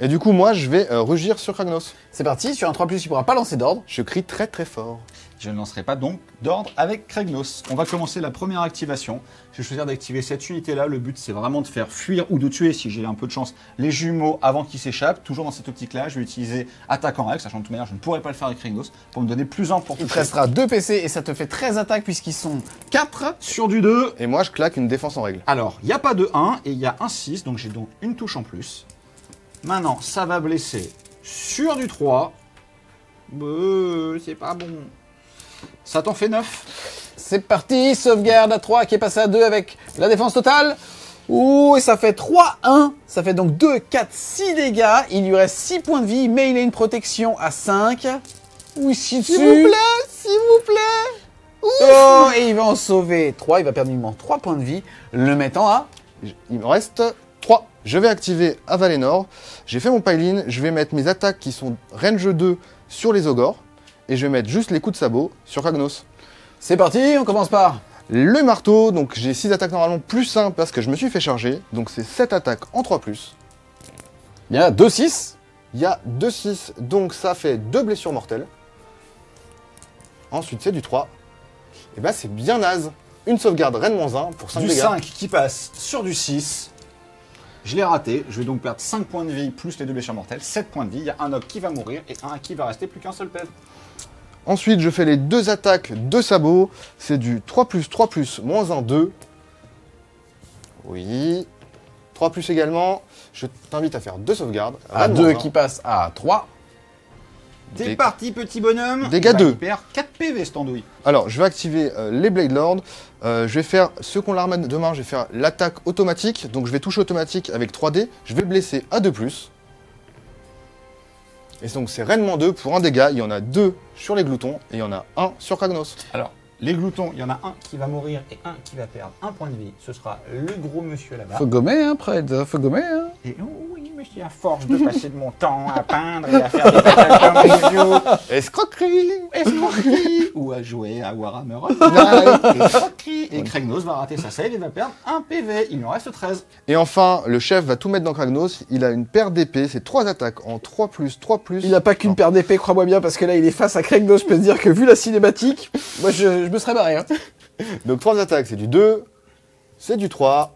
Et du coup, moi, je vais rugir sur Kragnos. C'est parti, sur un 3+, tu pourras pas lancer d'ordre. Je crie très très fort. Je ne lancerai pas donc d'ordre avec Kragnos. On va commencer la première activation. Je vais choisir d'activer cette unité-là. Le but, c'est vraiment de faire fuir ou de tuer, si j'ai un peu de chance, les jumeaux avant qu'ils s'échappent. Toujours dans cette optique-là, je vais utiliser attaque en règle, sachant que de toute manière, je ne pourrai pas le faire avec Kragnos, pour me donner plus en pour Il te toucher. restera 2 PC et ça te fait 13 attaques puisqu'ils sont 4. Sur du 2. Et moi, je claque une défense en règle. Alors, il n'y a pas de 1 et il y a un 6, donc j'ai donc une touche en plus. Maintenant, ça va blesser sur du 3. C'est pas bon. Ça t'en fait 9. C'est parti, sauvegarde à 3 qui est passé à 2 avec la défense totale. Ouh, et ça fait 3-1. Ça fait donc 2, 4, 6 dégâts. Il lui reste 6 points de vie, mais il a une protection à 5. Oui, si S'il vous plaît, s'il vous plaît. Oh, et il va en sauver 3. Il va perdre uniquement 3 points de vie, le mettant à... Il me reste 3. Je vais activer Avalénor. J'ai fait mon pile-in. Je vais mettre mes attaques qui sont range 2 sur les ogres. Et je vais mettre juste les coups de sabot sur Kragnos. C'est parti, on commence par... Le marteau, donc j'ai 6 attaques normalement plus 1 parce que je me suis fait charger. Donc c'est 7 attaques en 3+. Il y a 2-6. Il y a 2-6, donc ça fait 2 blessures mortelles. Ensuite c'est du 3. Et bah c'est bien naze. Une sauvegarde Rennes -1 pour 5 Du dégâts. 5 qui passe sur du 6. Je l'ai raté. Je vais donc perdre 5 points de vie plus les 2 blessures mortelles. 7 points de vie. Il y a un orc qui va mourir et un qui va rester plus qu'un seul pèse. Ensuite je fais les 2 attaques de sabot. C'est du 3+, -1, 2. Oui. 3+ également. Je t'invite à faire 2 sauvegardes. À Rennes 2 -1. qui passe à 3. T'es parti, petit bonhomme. Dégâts 2. Il perd 4 PV, cette andouille. Alors, je vais activer les Blade Lords. Je vais faire, ceux qu'on l'arme de main, je vais faire l'attaque automatique. Donc, je vais toucher automatique avec 3D. Je vais blesser à 2+. Et donc, c'est Rennes -2 pour un dégât. Il y en a 2 sur les gloutons et il y en a 1 sur Kragnos. Alors, les gloutons, il y en a un qui va mourir et un qui va perdre un point de vie. Ce sera le gros monsieur là-bas. Faut gommer, hein, Pred, faut gommer, hein. Et oh oui, monsieur, à force de passer de mon temps à peindre et à faire des pétales comme un idiot, Escroquerie. escroquerie, ou à jouer à Warhammer Online, escroquerie. Et Kragnos va rater sa save et va perdre un PV. Il lui en reste 13. Et enfin, le chef va tout mettre dans Kragnos. Il a une paire d'épées. C'est 3 attaques en 3+, 3+. Il a pas qu'une paire d'épées, crois-moi bien, parce que là, il est face à Kragnos. Je peux te dire que vu la cinématique, moi, je me serais barré, hein. Donc, 3 attaques, c'est du 2. C'est du 3.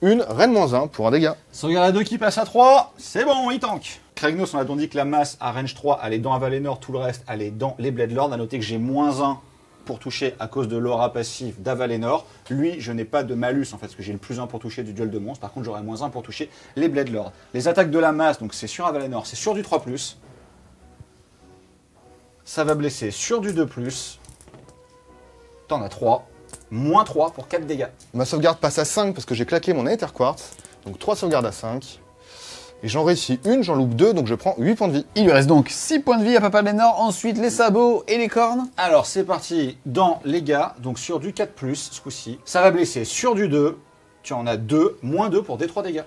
Une Rennes -1 pour un dégât. Sauvegarde à 2 qui passe à 3, c'est bon, il tank. Kragnos, on a donc dit que la masse à range 3 allait dans Avalénor, tout le reste allait dans les Blade Lords. A noter que j'ai -1 pour toucher à cause de l'aura passive d'Avalénor. Lui, je n'ai pas de malus en fait, parce que j'ai le +1 pour toucher du duel de monstres. Par contre, j'aurai -1 pour toucher les Blade Lords. Les attaques de la masse, donc c'est sur Avalénor, c'est sur du 3+. Ça va blesser sur du 2+. T'en as 3. -3 pour 4 dégâts. Ma sauvegarde passe à 5 parce que j'ai claqué mon Aether Quartz. Donc 3 sauvegardes à 5. Et j'en réussis une, j'en loupe 2, donc je prends 8 points de vie. Il lui reste donc 6 points de vie à Papa Lénor. Ensuite, les sabots et les cornes. Alors c'est parti dans les gars, donc sur du 4+, ce coup-ci. Ça va blesser sur du 2, tu en as 2, -2 pour D3 dégâts.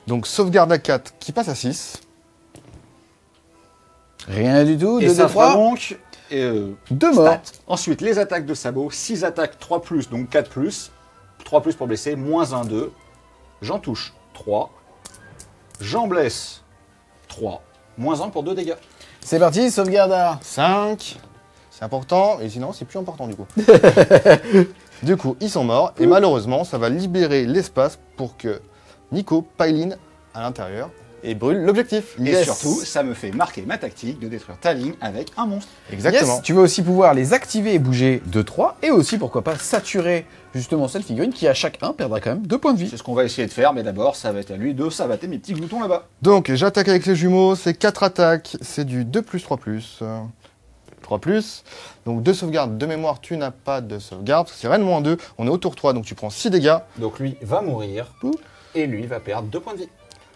Donc sauvegarde à 4 qui passe à 6. Rien du tout, Et 2 ça fera D3. donc 2 morts. stats. Ensuite les attaques de sabot, 6 attaques 3+, donc 4+, 3+ pour blesser, -1, 2. J'en touche 3, j'en blesse 3, -1 pour 2 dégâts. C'est parti, sauvegarde à... 5. C'est important, et sinon c'est plus important du coup. Du coup, ils sont morts, et malheureusement, ça va libérer l'espace pour que Nico pile-in à l'intérieur et brûle l'objectif. Et Yes. surtout, ça me fait marquer ma tactique de détruire ta ligne avec un monstre. Exactement. Yes, tu vas aussi pouvoir les activer et bouger de 3. Et aussi, pourquoi pas, saturer justement cette figurine qui, à chaque 1, perdra quand même 2 points de vie. C'est ce qu'on va essayer de faire, mais d'abord, ça va être à lui de savater mes petits gloutons là-bas. Donc j'attaque avec les jumeaux, c'est 4 attaques, c'est du 2+, 3+. 3+. Donc 2 sauvegardes de mémoire, tu n'as pas de sauvegarde, parce que c'est Rennes -2, on est au tour 3, donc tu prends 6 dégâts. Donc lui va mourir, et lui va perdre 2 points de vie.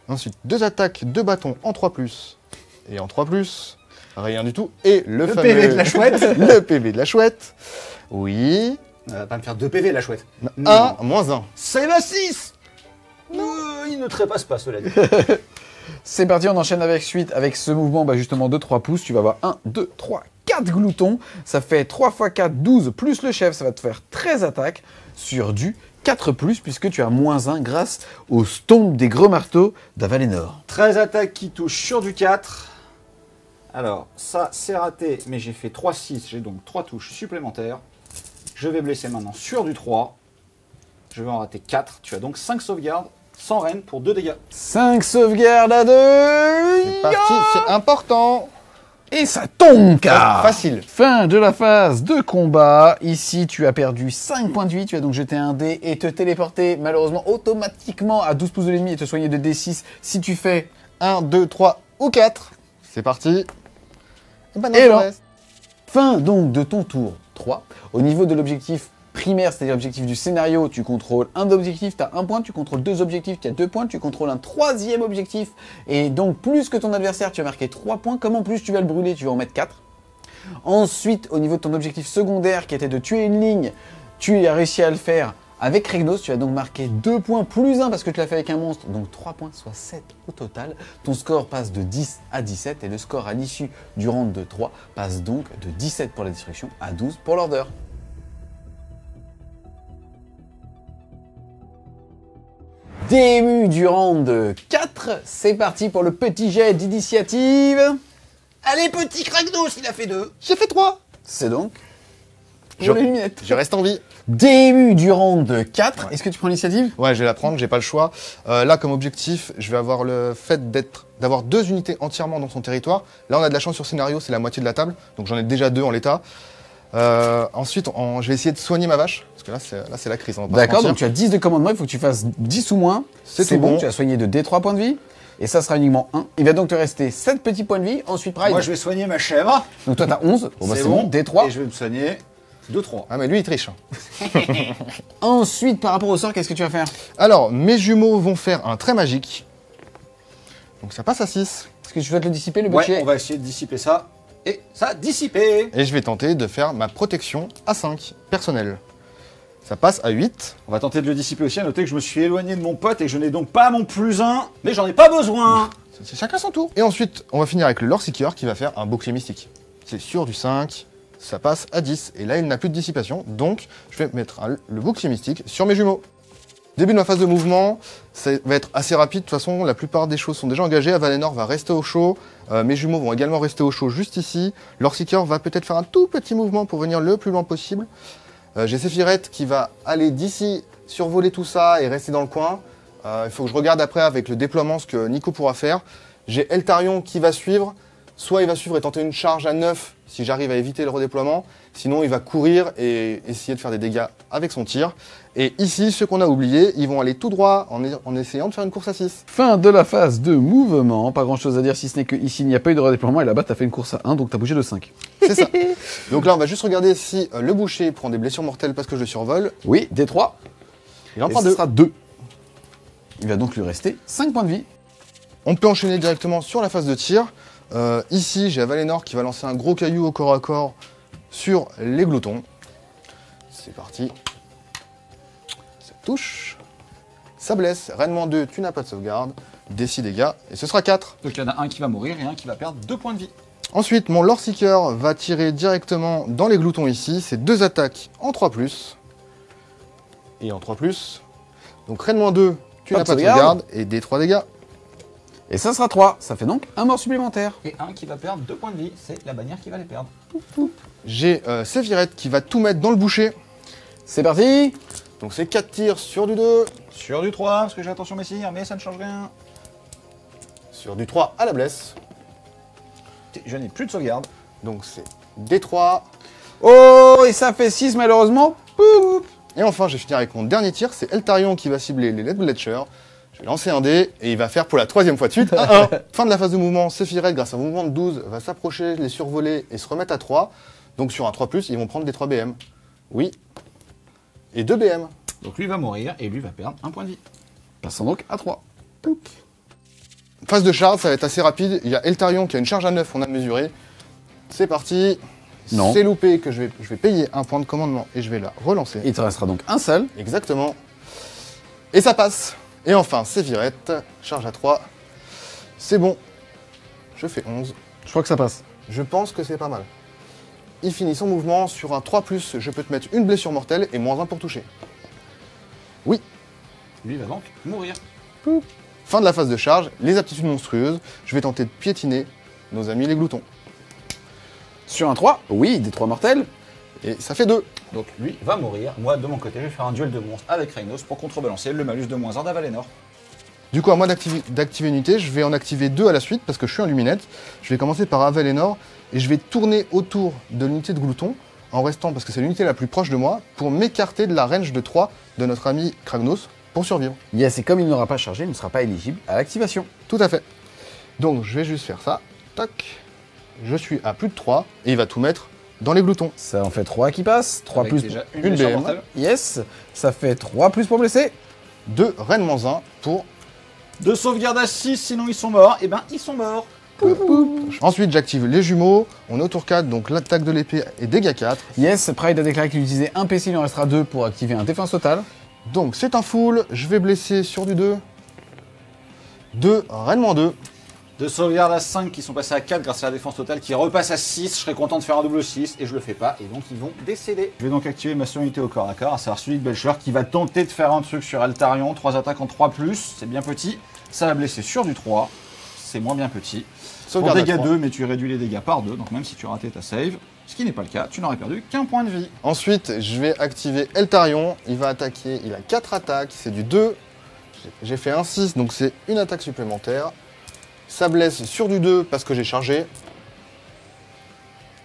Ensuite, 2 attaques de bâton en 3+, et en 3+, rien du tout. Et le fameux... PV de la chouette. Le PV de la chouette. Oui. Elle va pas me faire 2 PV la chouette. 1, -1. C'est la 6. Il ne trépasse pas cela dit. C'est parti, on enchaîne avec suite avec ce mouvement justement de 3 pouces. Tu vas avoir 1, 2, 3, 4 gloutons. Ça fait 3 x 4, 12 plus le chef. Ça va te faire 13 attaques sur du 4+, puisque tu as -1 grâce au stomp des gros marteaux d'Avalénor. 13 attaques qui touchent sur du 4. Alors, ça, c'est raté, mais j'ai fait 3-6. J'ai donc 3 touches supplémentaires. Je vais blesser maintenant sur du 3. Je vais en rater 4. Tu as donc 5 sauvegardes, sans reine pour 2 dégâts. 5 sauvegardes à 2. C'est parti, c'est important. Et ça tombe, car Facile. Fin de la phase de combat. Ici, tu as perdu 5 points de vie. Tu as donc jeté un dé et te téléporter, malheureusement, automatiquement à 12 pouces de l'ennemi et te soigner de D6 si tu fais 1, 2, 3 ou 4. C'est parti. Et maintenant, Et je là. reste. Fin donc de ton tour 3. Au niveau de l'objectif primaire, c'est-à-dire l'objectif du scénario, tu contrôles un objectif, tu as 1 point, tu contrôles 2 objectifs, tu as 2 points, tu contrôles un 3e objectif, et donc plus que ton adversaire, tu vas marquer 3 points, comme en plus tu vas le brûler, tu vas en mettre 4. Ensuite, au niveau de ton objectif secondaire, qui était de tuer une ligne, tu as réussi à le faire avec Régnos, tu as donc marqué 2 points plus 1 parce que tu l'as fait avec un monstre, donc 3 points, soit 7 au total. Ton score passe de 10 à 17, et le score à l'issue du round de 3 passe donc de 17 pour la destruction à 12 pour l'order. Début du round 4, c'est parti pour le petit jet d'initiative. Allez, petit Kragnos, il a fait 2. J'ai fait 3. C'est donc Je- pour les lunettes. Je reste en vie. Début du round 4, est-ce que tu prends l'initiative? Ouais, je vais la prendre, j'ai pas le choix. Là, comme objectif, je vais avoir le fait d'avoir 2 unités entièrement dans son territoire. Là, on a de la chance sur scénario, c'est la moitié de la table. Donc j'en ai déjà 2 en l'état. Ensuite, je vais essayer de soigner ma vache. Parce que là, c'est la crise. On va pas se D'accord, mentir. donc tu as 10 de commandement, il faut que tu fasses 10 ou moins. C'est tout bon. Tu as soigné de D3 points de vie. Et ça sera uniquement 1. Il va donc te rester 7 petits points de vie. Ensuite, Pride. Moi, je vais soigner ma chèvre. Donc toi, tu as 11. Bon, bah, c'est bon. D3. Et je vais me soigner 2-3. Ah, mais lui, il triche. Ensuite, par rapport au sort, qu'est-ce que tu vas faire? Alors, mes jumeaux vont faire un trait magique. Donc ça passe à 6. Est-ce que tu souhaites le dissiper, le Ouais, boucher? on va essayer de dissiper ça. Et ça a dissipé. Et je vais tenter de faire ma protection à 5, personnelle. Ça passe à 8. On va tenter de le dissiper aussi. À noter que je me suis éloigné de mon pote et que je n'ai donc pas mon +1. Mais j'en ai pas besoin. C'est chacun son tour. Et ensuite, on va finir avec le Lord Seeker qui va faire un bouclier mystique. C'est sur du 5, ça passe à 10. Et là, il n'a plus de dissipation. Donc, je vais mettre le bouclier mystique sur mes jumeaux. Début de ma phase de mouvement, ça va être assez rapide. De toute façon, la plupart des choses sont déjà engagées. Avalénor va rester au chaud. Mes jumeaux vont également rester au chaud juste ici. Lord Seeker va peut-être faire un tout petit mouvement pour venir le plus loin possible. J'ai Séphirette qui va aller d'ici, survoler tout ça et rester dans le coin. Il faut que je regarde après avec le déploiement ce que Nico pourra faire. J'ai Eltarion qui va suivre. Soit il va suivre et tenter une charge à 9 si j'arrive à éviter le redéploiement. Sinon, il va courir et essayer de faire des dégâts avec son tir. Et ici, ceux qu'on a oubliés, ils vont aller tout droit en essayant de faire une course à 6. Fin de la phase de mouvement. Pas grand chose à dire si ce n'est qu'ici, il n'y a pas eu de redéploiement. Et là-bas, tu as fait une course à 1, donc tu as bougé de 5. C'est ça. Donc là, on va juste regarder si le boucher prend des blessures mortelles parce que je le survole. Oui, D3. Il en Et prend ce 2. sera 2. Il va donc lui rester 5 points de vie. On peut enchaîner directement sur la phase de tir. Ici, j'ai Avalénor qui va lancer un gros caillou au corps à corps sur les gloutons. C'est parti. Ça touche. Ça blesse. Reine -2, tu n'as pas de sauvegarde. Des 6 dégâts. Et ce sera 4. Donc il y en a un qui va mourir et un qui va perdre 2 points de vie. Ensuite, mon Lord Seeker va tirer directement dans les gloutons ici. C'est 2 attaques en 3+. Et en 3+. Donc Reine -2, tu Pas n'as de pas de sauvegarde. sauvegarde. Et des 3 dégâts. Et ça sera 3. Ça fait donc un mort supplémentaire. Et un qui va perdre 2 points de vie. C'est la bannière qui va les perdre. J'ai Séphirette qui va tout mettre dans le boucher. C'est parti. Donc c'est 4 tirs sur du 2. Sur du 3, parce que j'ai attention messire, mais ça ne change rien. Sur du 3 à la blesse. Je n'ai plus de sauvegarde. Donc c'est D3. Oh, et ça fait 6 malheureusement. Poup. Et enfin, je vais finir avec mon dernier tir. C'est Eltarion qui va cibler les Led Bletcher. Je vais lancer un dé et il va faire pour la 3e fois de suite 1-1. Fin de la phase de mouvement, Séphirette, grâce à un mouvement de 12, va s'approcher, les survoler et se remettre à 3. Donc sur un 3+, ils vont prendre des 3 BM. Oui. Et 2 BM. Donc lui va mourir et lui va perdre 1 point de vie. Passons donc à 3. Phase de charge, ça va être assez rapide. Il y a Eltarion qui a une charge à 9, on a mesuré. C'est parti. Non. C'est loupé que je vais payer un point de commandement et je vais la relancer. Il te restera donc un seul. Exactement. Et ça passe. Et enfin, Séphirette, charge à 3. C'est bon. Je fais 11. Je crois que ça passe. Je pense que c'est pas mal. Il finit son mouvement sur un 3+, je peux te mettre une blessure mortelle et -1 pour toucher. Oui. Lui va donc mourir. Fin de la phase de charge, les aptitudes monstrueuses. Je vais tenter de piétiner nos amis les gloutons. Sur un 3, oui, des 3 mortels. Et ça fait 2. Donc lui va mourir. Moi, de mon côté, je vais faire un duel de monstres avec Reynos pour contrebalancer le malus de -1 d'Avalénor. Du coup, à moi d'activer une unité, je vais en activer 2 à la suite parce que je suis en luminette. Je vais commencer par Avalénor et je vais tourner autour de l'unité de glouton en restant, parce que c'est l'unité la plus proche de moi, pour m'écarter de la range de 3 de notre ami Kragnos pour survivre. Yes, et comme il n'aura pas chargé, il ne sera pas éligible à l'activation. Tout à fait. Donc, je vais juste faire ça. Tac. Je suis à plus de 3 et il va tout mettre dans les gloutons. Ça en fait 3 qui passent. 3 Avec plus. déjà une blessure BM. mortelle. Yes, ça fait 3 plus pour blesser. 2 Rennes -1 pour... De sauvegarde à 6, sinon ils sont morts. Et ben, ils sont morts. Ensuite, j'active les jumeaux. On est au tour 4, donc l'attaque de l'épée et dégâts 4. Yes, Pride a déclaré qu'il utilisait un PC, il en restera 2 pour activer un défense totale. Donc, c'est un full. Je vais blesser sur du 2. 2 Rennes -2. De sauvegarde à 5 qui sont passés à 4 grâce à la défense totale qui repasse à 6. Je serais content de faire un double 6 et je le fais pas. Et donc ils vont décéder. Je vais donc activer ma seule unité au corps à corps, à savoir celui de Belcher qui va tenter de faire un truc sur Altarion. 3 attaques en 3+, c'est bien petit. Ça va blesser sur du 3. C'est moins bien petit. Pour Sauvegarde à dégâts 3. 2, mais tu réduis les dégâts par 2. Donc même si tu ratais ta save, ce qui n'est pas le cas, tu n'aurais perdu qu'un point de vie. Ensuite, je vais activer Eltarion. Il va attaquer. Il a 4 attaques. C'est du 2. J'ai fait un 6, donc c'est une attaque supplémentaire. Ça blesse sur du 2 parce que j'ai chargé.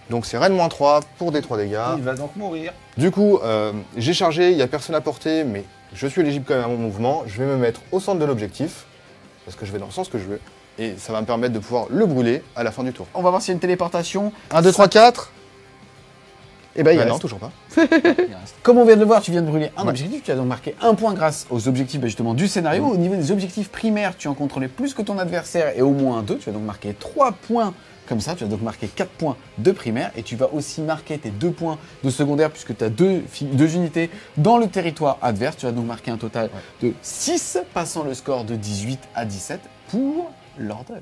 Donc c'est Rennes -3 pour des 3 dégâts. Il va donc mourir. Du coup, j'ai chargé, il n'y a personne à porter, mais je suis éligible quand même à mon mouvement. Je vais me mettre au centre de l'objectif, parce que je vais dans le sens que je veux. Et ça va me permettre de pouvoir le brûler à la fin du tour. On va voir s'il y a une téléportation. 1, 2, 3, 4. Et bah il Non, reste. toujours pas. Comme on vient de le voir, tu viens de brûler un Ouais. objectif, tu as donc marqué un point grâce aux objectifs justement du scénario. Au niveau des objectifs primaires, tu en contrôlais plus que ton adversaire et au moins 2. Tu as donc marqué 3 points comme ça, tu as donc marqué 4 points de primaire et tu vas aussi marquer tes 2 points de secondaire puisque tu as deux unités dans le territoire adverse. Tu as donc marqué un total de 6, passant le score de 18 à 17 pour l'ordre.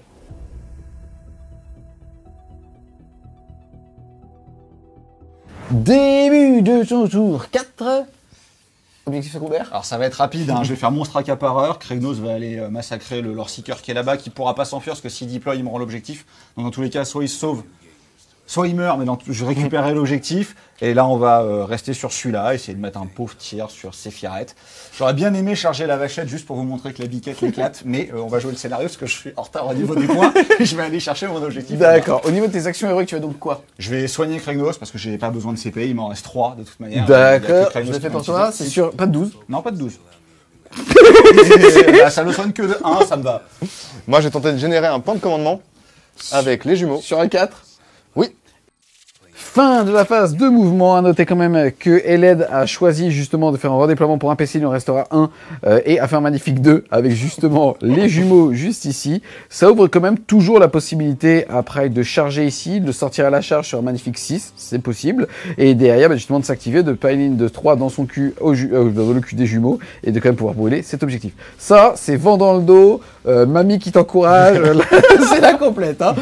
Début de son tour 4. Objectif secondaire. Alors ça va être rapide, hein. Je vais faire monstre accapareur. Kragnos va aller massacrer le Lord Seeker qui est là-bas, qui pourra pas s'enfuir parce que s'il deploie, il me rend l'objectif. Donc dans tous les cas, soit il se sauve, soit il meurt, mais je récupérerai l'objectif. Et là, on va rester sur celui-là, essayer de mettre un pauvre tir sur Sephiret. J'aurais bien aimé charger la vachette juste pour vous montrer que la biquette éclate, mais on va jouer le scénario parce que je suis en retard au niveau des points. Et je vais aller chercher mon objectif. D'accord. Au niveau de tes actions héroïques, tu as donc quoi? Je vais soigner Kragnos parce que j'ai pas besoin de CP, il m'en reste 3 de toute manière. D'accord. Il y a que Je Kragnos l'ai qui fait pour va toi, utiliser. c'est sûr. Pas de 12. Non, pas de 12. Ça ne soigne que de 1, ça me va. Moi, j'ai tenté de générer un point de commandement avec les jumeaux. Sur un 4. Oui. Fin de la phase de mouvement. À noter quand même que Eled a choisi justement de faire un redéploiement pour un PC, il en restera un, et a fait un magnifique 2 avec justement les jumeaux juste ici. Ça ouvre quand même toujours la possibilité après de charger ici, de sortir à la charge sur un magnifique 6, c'est possible. Et derrière, justement de s'activer, de piling de 3 dans son cul, dans le cul des jumeaux, et de quand même pouvoir brûler cet objectif. Ça, c'est vent dans le dos, mamie qui t'encourage, c'est la complète. Hein.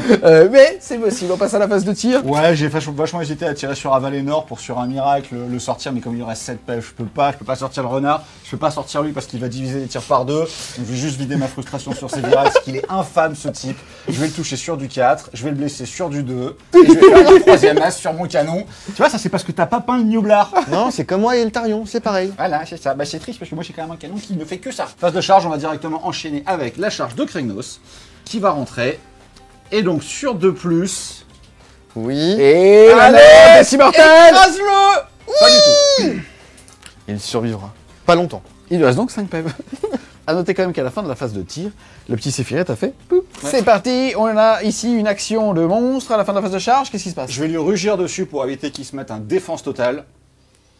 Mais c'est possible, on passe à la phase de tir. Ouais, j'ai vachement hésité à tirer sur Avalénor pour sur un miracle le sortir, mais comme il reste 7 pages, je peux pas sortir le renard, je peux pas sortir lui parce qu'il va diviser les tirs par 2. Donc je vais juste vider ma frustration sur ces virages, parce qu'il est infâme ce type. Je vais le toucher sur du 4, je vais le blesser sur du 2, et je vais faire un troisième as sur mon canon. Tu vois, ça c'est parce que t'as pas peint le Nioblard. Non, c'est comme moi et Eltarion, c'est pareil. Voilà, c'est ça. Bah c'est triste parce que moi j'ai quand même un canon qui ne fait que ça. Phase de charge, on va directement enchaîner avec la charge de Kragnos qui va rentrer. Et donc sur 2+. Oui. Et Allez, des immortels. écrase-le. Pas du tout. Il survivra. Pas longtemps. Il lui reste donc 5 pèves. A noter quand même qu'à la fin de la phase de tir, le petit Sephiret a fait poup. Ouais. C'est parti, on a ici une action de monstre à la fin de la phase de charge, qu'est-ce qui se passe? Je vais lui rugir dessus pour éviter qu'il se mette un défense totale.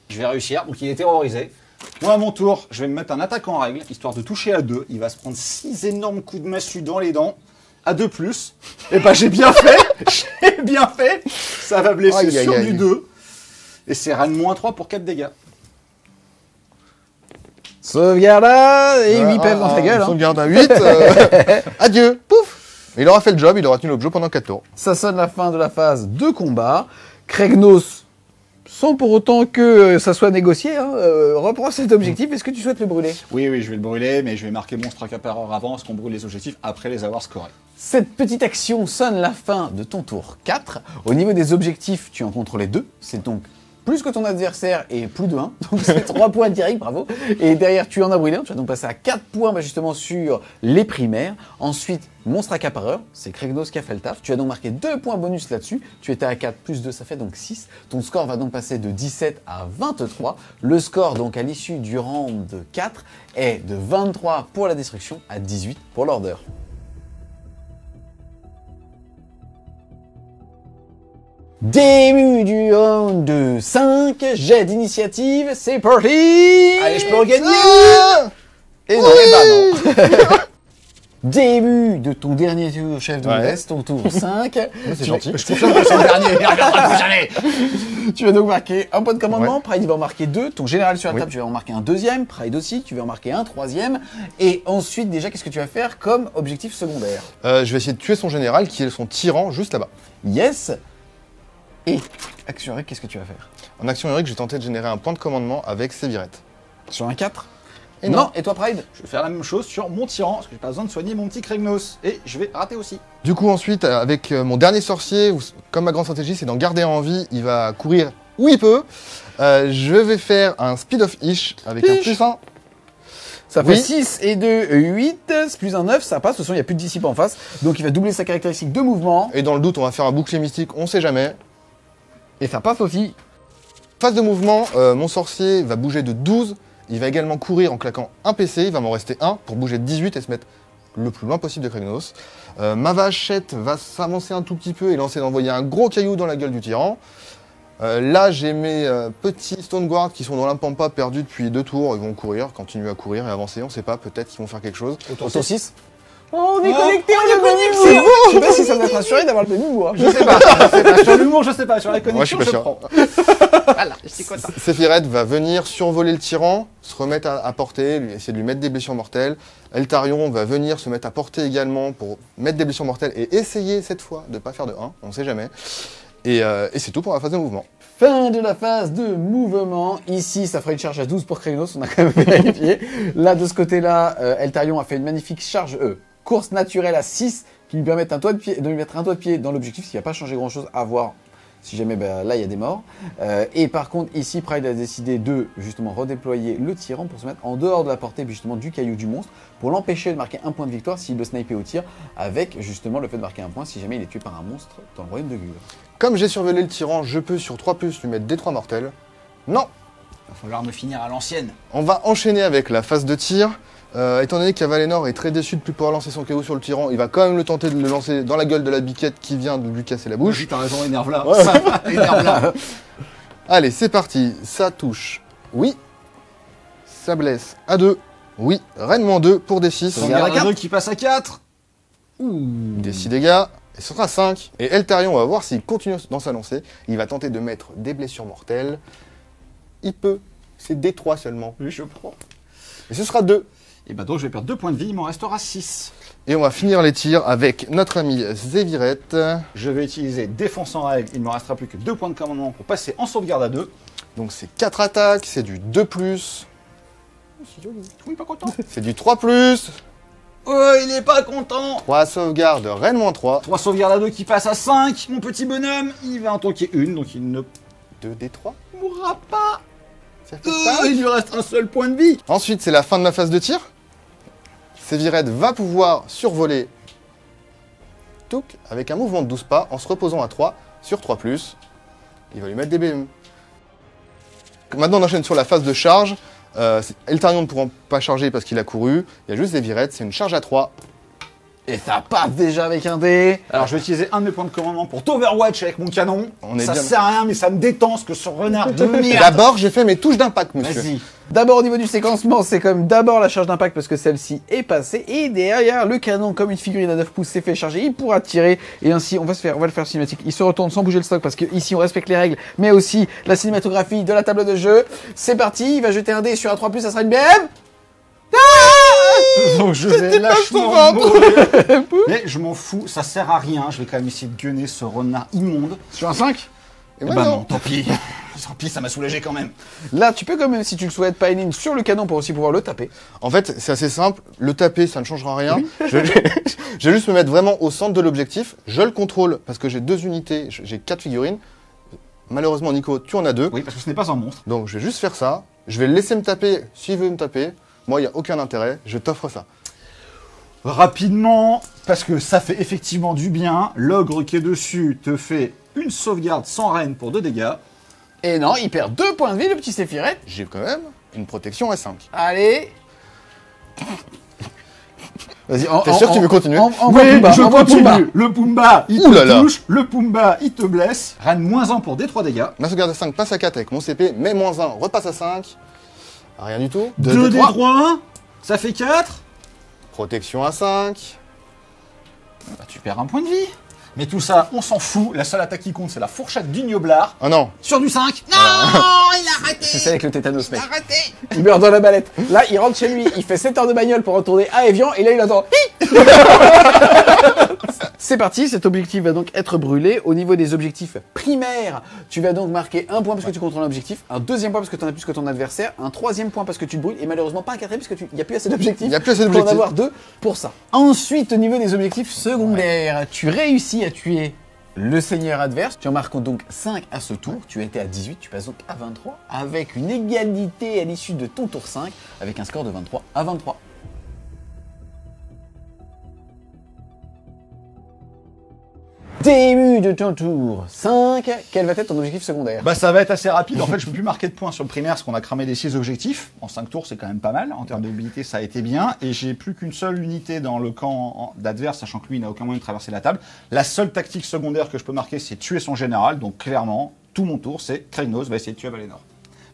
Je vais réussir, donc il est terrorisé. Moi à mon tour, je vais me mettre un attaque en règle, histoire de toucher à 2. Il va se prendre 6 énormes coups de massue dans les dents. À 2+. Et bah j'ai bien fait. J'ai bien fait. Ça va blesser Aïe, aïe, sur aïe. du 2. Et c'est Rennes -3 pour 4 dégâts. Sauvegarde et 8 pèves dans ta gueule. Hein. Sauvegarde à 8. Adieu. Pouf. Mais il aura fait le job, il aura tenu l'objet pendant 4 tours. Ça sonne la fin de la phase de combat. Kragnos, sans pour autant que ça soit négocié, hein, reprend cet objectif. Est-ce que tu souhaites le brûler? Oui, je vais le brûler, mais je vais marquer monstre accapareur avant, parce qu'on brûle les objectifs après les avoir scorés. Cette petite action sonne la fin de ton tour 4. Au niveau des objectifs, tu en contrôles 2. C'est donc plus que ton adversaire et plus de 1. Donc c'est 3 points directs, bravo. Et derrière, tu en as brûlé un. Tu vas donc passer à 4 points justement sur les primaires. Ensuite, monstre accapareur. C'est Kragnos qui a fait le taf. Tu as donc marqué 2 points bonus là-dessus. Tu étais à 4 plus 2, ça fait donc 6. Ton score va donc passer de 17 à 23. Le score donc à l'issue du round 4 est de 23 pour la destruction à 18 pour l'order. Début du round 5, jet d'initiative, c'est parti. Allez, je peux regagner. Et non, eh ben non. Début de ton dernier tour, chef de modeste, ton tour 5. C'est gentil. Je confirme que c'est le dernier, il reviendra plus jamais. Tu vas donc marquer un point de commandement, Pride va en marquer 2, ton général sur la table, tu vas en marquer un deuxième, Pride aussi, tu vas en marquer un troisième, et ensuite déjà qu'est-ce que tu vas faire comme objectif secondaire? Je vais essayer de tuer son général qui est son tyran juste là-bas. Yes. Et action héroïque, qu'est-ce que tu vas faire? En action héroïque, je vais tenter de générer un point de commandement avec Sévirette. Sur un 4? Et non. Et toi Pride? Je vais faire la même chose sur mon tyran, parce que j'ai pas besoin de soigner mon petit Kragnos. Et je vais rater aussi. Du coup, ensuite, avec mon dernier sorcier, comme ma grande stratégie, c'est d'en garder en vie, il va courir où il peut. Je vais faire un Speed of Ish avec un plus 1. Ça fait 6 et 2, 8, plus un 9, ça passe. De toute façon, il n'y a plus de dissipe en face. Donc il va doubler sa caractéristique de mouvement. Et dans le doute, on va faire un bouclier mystique, on sait jamais. Et ça passe aussi. Phase de mouvement, mon sorcier va bouger de 12. Il va également courir en claquant un PC. Il va m'en rester un pour bouger de 18 et se mettre le plus loin possible de Kragnos. Ma vachette va s'avancer un tout petit peu et lancer d'envoyer un gros caillou dans la gueule du tyran. Là, j'ai mes petits Stone Guard qui sont dans l'impampa perdus depuis 2 tours. Ils vont courir, continuer à courir et avancer. On sait pas, peut-être qu'ils vont faire quelque chose. Auto 6. Oh, on est connecté, on est connecté. Je sais pas si ça va être rassuré d'avoir le même humour. Je sais pas. Sur l'humour, je sais pas. Sur la connexion, Moi, je suis je pas prends. Voilà, c'est quoi ça? Séphirette va venir survoler le tyran, se remettre à portée, essayer de lui mettre des blessures mortelles. Eltarion va venir se mettre à portée également pour mettre des blessures mortelles et essayer cette fois de pas faire de 1, on sait jamais. Et c'est tout pour la phase de mouvement. Fin de la phase de mouvement. Ici, ça fera une charge à 12 pour Kragnos, on a quand même vérifié. Là, de ce côté-là, Eltarion a fait une magnifique charge course naturelle à 6 qui lui permet de lui mettre un doigt de pied dans l'objectif, ce qui va pas changer grand-chose à voir. Si jamais, là, il y a des morts. Et par contre, ici, Pride a décidé de, justement, redéployer le tyran pour se mettre en dehors de la portée, justement, du caillou du monstre, pour l'empêcher de marquer un point de victoire s'il le sniper au tir, avec, justement, le fait de marquer un point si jamais il est tué par un monstre dans le royaume de Gur. Comme j'ai survolé le tyran, je peux sur 3+, lui mettre des 3 mortels. Non! Il va falloir me finir à l'ancienne. On va enchaîner avec la phase de tir. Étant donné qu'Avalénor est très déçu de ne plus pouvoir lancer son caillou sur le tyran, il va quand même le tenter de le lancer dans la gueule de la biquette qui vient de lui casser la bouche. Oui, t'as raison, énerve-la. Ouais. Énerve-la. Allez, c'est parti. Ça touche. Oui. Ça blesse à 2. Oui. Rainement 2 pour des 6. On garde un 2 qui passe à 4. Des 6 dégâts. Et ce sera 5. Et Eltarion, on va voir s'il continue dans sa lancée. Il va tenter de mettre des blessures mortelles. Il peut. C'est D3 seulement. Oui, je prends. Et ce sera 2. Et bah donc je vais perdre 2 points de vie, il m'en restera 6. Et on va finir les tirs avec notre ami Sévirette. Je vais utiliser défense en règle, il ne me restera plus que 2 points de commandement pour passer en sauvegarde à 2. Donc c'est 4 attaques, c'est du 2+. Oui, pas content. C'est du 3+. Oh, il est pas content. 3 sauvegardes, Rennes-3. 3 sauvegardes à 2 qui passent à 5. Mon petit bonhomme, il va en tanker une, donc il ne 2d3. mourra pas. Ça fait 5. Il lui reste un seul point de vie. Ensuite, c'est la fin de ma phase de tir. Sévirette va pouvoir survoler Touk avec un mouvement de 12 pas en se reposant à 3 sur 3+. Il va lui mettre des BM. Maintenant, on enchaîne sur la phase de charge. Eltarion ne pourra pas charger parce qu'il a couru. Il y a juste Sévirette, c'est une charge à 3. Et ça passe déjà avec un dé. Alors je vais utiliser un de mes points de commandement pour t'overwatch avec mon canon. On est ça bien. sert à rien, mais ça me détend ce que ce renard de merde. D'abord, j'ai fait mes touches d'impact, monsieur. Vas-y. D'abord au niveau du séquencement, c'est comme d'abord la charge d'impact parce que celle-ci est passée. Et derrière, le canon, comme une figurine à 9 pouces, s'est fait charger. Il pourra tirer. Et ainsi, on va le faire cinématique. Il se retourne sans bouger le stock parce que ici on respecte les règles, mais aussi la cinématographie de la table de jeu. C'est parti, il va jeter un dé sur un 3+, ça sera une BM. Donc je vais lâchement mourir. Mais je m'en fous, ça sert à rien. Je vais quand même essayer de gunner ce renard immonde. Sur un 5. Et Eh moi, ben non. non, tant pis. Tant pি, ça m'a soulagé quand même. Là, tu peux quand même, si tu le souhaites, pile-in sur le canon pour aussi pouvoir le taper. En fait, c'est assez simple. Le taper, ça ne changera rien. Je vais juste me mettre vraiment au centre de l'objectif. Je le contrôle parce que j'ai 2 unités, j'ai 4 figurines. Malheureusement, Nico, tu en as 2. Oui, parce que ce n'est pas un monstre. Donc, je vais juste faire ça. Je vais le laisser me taper s'il veut me taper. Moi, il n'y a aucun intérêt. Je t'offre ça. Rapidement, parce que ça fait effectivement du bien. L'ogre qui est dessus te fait une sauvegarde sans reine pour 2 dégâts. Et non, il perd 2 points de vie, le petit Séphiret. J'ai quand même une protection à 5. Allez. Vas-y, T'es sûr que tu veux continuer? Envoie Pumba, je envoie Pumba. continue. Le Pumba, il Ouh là te là. touche. Le Pumba, il te blesse. Reine moins 1 pour des 3 dégâts. Ma sauvegarde à 5 passe à 4 avec mon CP, mais moins 1 repasse à 5. Rien du tout. 2 des 3. 3, ça fait 4. Protection à 5. Bah, tu perds un point de vie. Mais tout ça, on s'en fout. La seule attaque qui compte, c'est la fourchette du gnoblard. Oh non. Sur du 5. Non, il a raté. C'est ça avec le tétanos, mec. Arrêtez. Il meurt dans la balette. Là, il rentre chez lui, il fait 7 heures de bagnole pour retourner à Evian, et là, il attend. C'est parti, cet objectif va donc être brûlé. Au niveau des objectifs primaires, tu vas donc marquer 1 point parce que tu contrôles l'objectif, un 2e point parce que tu en as plus que ton adversaire, un 3e point parce que tu te brûles, et malheureusement pas un 4e parce qu'il n'y a plus assez d'objectifs. Il n'y a plus assez Pour en d'objectifs. avoir 2 pour ça. Ensuite, au niveau des objectifs secondaires, tu réussis à tuer le seigneur adverse. Tu en marques donc 5 à ce tour. Tu étais à 18, tu passes donc à 23, avec une égalité à l'issue de ton tour 5, avec un score de 23 à 23. Début de ton tour 5, quel va être ton objectif secondaire? Bah ça va être assez rapide. En fait, je peux plus marquer de points sur le primaire parce qu'on a cramé les 6 objectifs. En 5 tours, c'est quand même pas mal. En termes de mobilité, ça a été bien. Et j'ai plus qu'une seule unité dans le camp d'adverse, sachant que lui, il n'a aucun moyen de traverser la table. La seule tactique secondaire que je peux marquer, c'est tuer son général. Donc clairement, tout mon tour, c'est Kragnos va essayer de tuer Valinor.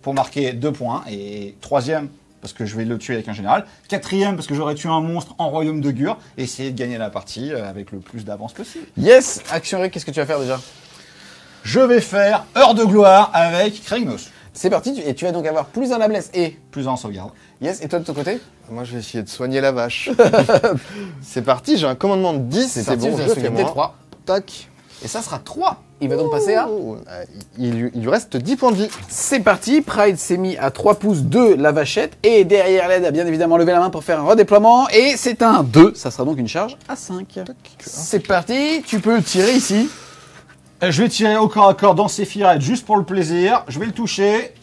Pour marquer 2 points. Et 3e, parce que je vais le tuer avec un général. 4e, parce que j'aurais tué un monstre en royaume de Gur. Et essayer de gagner la partie avec le plus d'avance possible. Yes, Action Rick, qu'est-ce que tu vas faire déjà? Je vais faire heure de gloire avec Kragnos. C'est parti, et tu vas donc avoir plus un noblesse et... Plus en sauvegarde. Yes, et toi de ton côté? Moi, je vais essayer de soigner la vache. C'est parti, j'ai un commandement de 10. C'est parti, bon, vous je avez fais sauvegarde moi. 3. Tac. Et ça sera 3. Il va donc passer à... Il lui reste 10 points de vie. C'est parti, Pride s'est mis à 3 pouces de la vachette, et derrière l'aide a bien évidemment levé la main pour faire un redéploiement, et c'est un 2, ça sera donc une charge à 5. C'est parti, tu peux tirer ici. Je vais tirer au corps à corps dans Séphiret juste pour le plaisir. Je vais le toucher.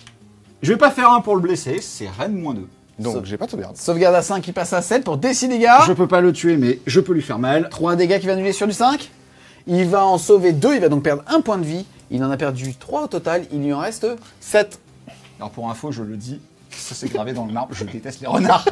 Je vais pas faire un pour le blesser. C'est reine moins 2. Donc, j'ai pas de sauvegarde. Sauvegarde à 5 qui passe à 7 pour des 6 dégâts. Je peux pas le tuer, mais je peux lui faire mal. 3 dégâts qui va annuler sur du 5. Il va en sauver 2, il va donc perdre 1 point de vie. Il en a perdu 3 au total, il lui en reste 7. Alors pour info, je le dis, ça s'est gravé dans le marbre. Je déteste les renards.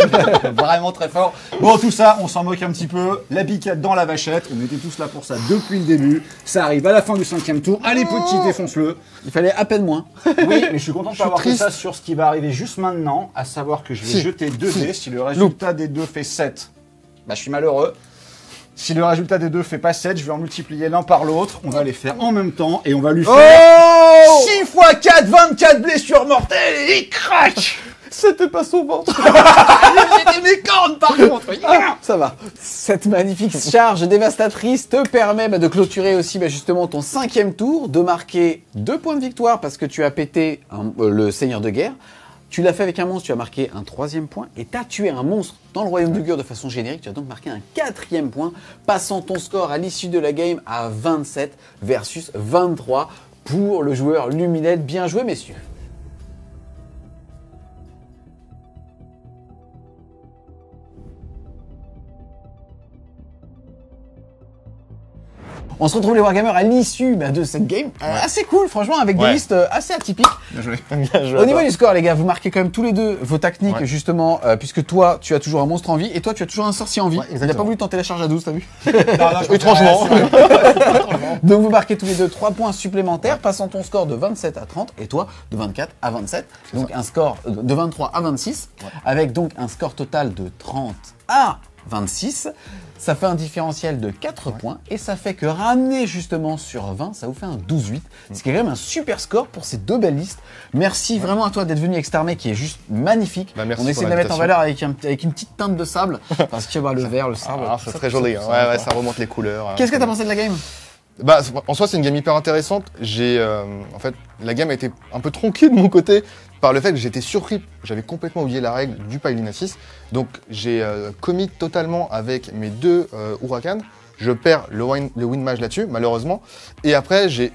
Vraiment très fort. Bon, tout ça, on s'en moque un petit peu. La piquette dans la vachette. On était tous là pour ça depuis le début. Ça arrive à la fin du 5e tour. Allez, petit, défonce-le. Il fallait à peine moins. Oui, mais je suis content de Je pas avoir suis fait ça triste. sur ce qui va arriver juste maintenant, à savoir que je vais Si. jeter 2 dés. Si le résultat des 2 fait 7, bah je suis malheureux. Si le résultat des 2 fait pas 7, je vais en multiplier l'un par l'autre. On va les faire en même temps et on va lui faire 6 x 4, 24 blessures mortelles et il craque. C'était pas son ventre. C'était mes cornes par contre. Ça va. Cette magnifique charge dévastatrice te permet de clôturer aussi justement ton 5e tour, de marquer 2 points de victoire parce que tu as pété le seigneur de guerre. Tu l'as fait avec un monstre, tu as marqué un 3e point et tu as tué un monstre dans le royaume du Gur de façon générique. Tu as donc marqué un 4e point, passant ton score à l'issue de la game à 27 versus 23 pour le joueur Luminette. Bien joué, messieurs. On se retrouve les Wargamers à l'issue de cette game. Assez cool, franchement, avec des Ouais. listes assez atypiques. Bien joué. Au niveau du score, les gars, vous marquez quand même tous les deux vos techniques, justement, puisque toi, tu as toujours un monstre en vie et toi, tu as toujours un sorcier en vie. Ouais, Il n'a pas exactement. voulu tenter la charge à 12, t'as vu? Étrangement. Donc, vous marquez tous les deux 3 points supplémentaires, passant ton score de 27 à 30 et toi de 24 à 27. Donc, un score de 23 à 26, avec donc un score total de 30 à 26. Ça fait un différentiel de 4 points et ça fait que ramener justement sur 20, ça vous fait un 12-8. Ce qui est quand même un super score pour ces deux belles listes. Merci vraiment à toi d'être venu Extermé qui est juste magnifique. Bah, merci on pour essaie de la mettre en l'invitation. valeur avec une petite teinte de sable parce que le vert, le sable. Ah, c'est très joli, hein. Ouais, ça remonte les couleurs. Qu'est-ce que t'as pensé de la game? Bah, en soi, c'est une game hyper intéressante. En fait, la game a été un peu tronquée de mon côté par le fait que j'étais surpris. J'avais complètement oublié la règle du Pylina 6. Donc, j'ai commit totalement avec mes deux Huracan. Je perds le win mage là-dessus, malheureusement. Et après, j'ai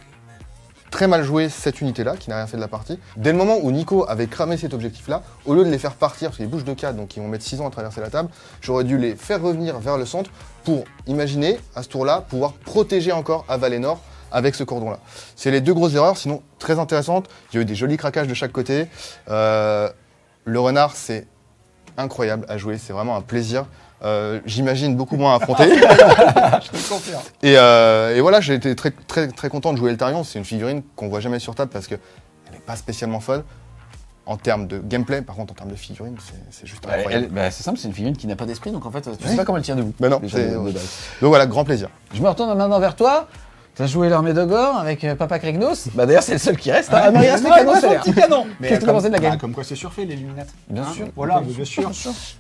très mal joué cette unité-là, qui n'a rien fait de la partie. Dès le moment où Nico avait cramé cet objectif-là, au lieu de les faire partir, parce qu'ils bougent de 4, donc ils vont mettre 6 ans à traverser la table, j'aurais dû les faire revenir vers le centre pour imaginer, à ce tour-là, pouvoir protéger encore Avalénor avec ce cordon-là. C'est les deux grosses erreurs, sinon très intéressantes. Il y a eu des jolis craquages de chaque côté. Le renard, c'est incroyable à jouer, c'est vraiment un plaisir. J'imagine beaucoup moins à affronter. Je te confirme. Et voilà, j'ai été très content de jouer Eltarion. C'est une figurine qu'on voit jamais sur table parce qu'elle n'est pas spécialement folle. En termes de gameplay, par contre, en termes de figurine, c'est juste incroyable. C'est simple, c'est une figurine qui n'a pas d'esprit, donc en fait, tu sais pas comment elle tient debout. Ben non, Déjà, donc voilà, grand plaisir. Je me retourne maintenant vers toi. T'as joué l'armée d'Ogor avec Papa Krignos. Bah d'ailleurs, c'est le seul qui reste. Hein. Il reste le canon solaire. Petit canon. Qu'est-ce que t'as pensé de la game? Comme quoi c'est surfait les lunettes. Bien sûr. Voilà, bien sûr.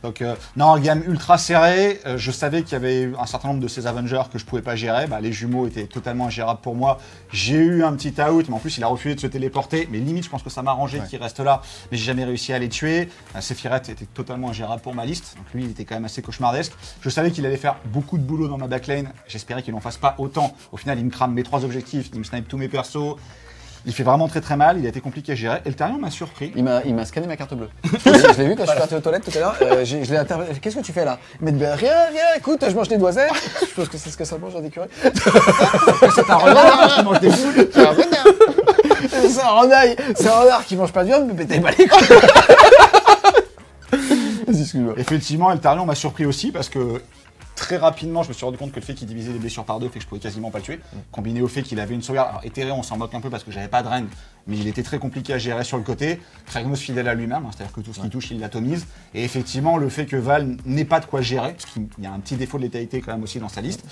Donc non, gamme ultra serrée. Je savais qu'il y avait un certain nombre de ces Avengers que je pouvais pas gérer. Bah, les jumeaux étaient totalement ingérables pour moi. J'ai eu un petit out, mais en plus il a refusé de se téléporter. Mais limite, je pense que ça m'a arrangé qu'il reste là. Mais j'ai jamais réussi à les tuer. Sephiroth était totalement ingérable pour ma liste. Donc lui, il était quand même assez cauchemardesque. Je savais qu'il allait faire beaucoup de boulot dans ma backlane. J'espérais qu'il n'en fasse pas autant. Au final, il me crame mes 3 objectifs. Il me snipe tous mes persos. Il fait vraiment très mal. Il a été compliqué à gérer. Eltarion m'a surpris. Il m'a scanné ma carte bleue. Je l'ai vu quand je suis parti aux toilettes tout à l'heure. Je l'ai interpellé. Qu'est-ce que tu fais là? Il m'a dit rien, écoute, je mange des noisettes. Je pense que c'est ce que ça mange dans des curés. C'est un renard qui mange des boules. C'est un renard. C'est un renard. C'est un renard qui mange pas de viande, mais pétez pas les couilles. Vas-y, excuse-moi. Effectivement, Eltarion m'a surpris aussi parce que très rapidement, je me suis rendu compte que le fait qu'il divisait les blessures par 2 fait que je pouvais quasiment pas le tuer. Combiné au fait qu'il avait une sauvegarde. Alors, éthéré, on s'en moque un peu parce que j'avais pas de reine, mais il était très compliqué à gérer sur le côté. Kragnos fidèle à lui-même, hein, c'est-à-dire que tout ce qui touche, il l'atomise. Et effectivement, le fait que Val n'ait pas de quoi gérer, parce qu'il y a un petit défaut de létalité quand même aussi dans sa liste.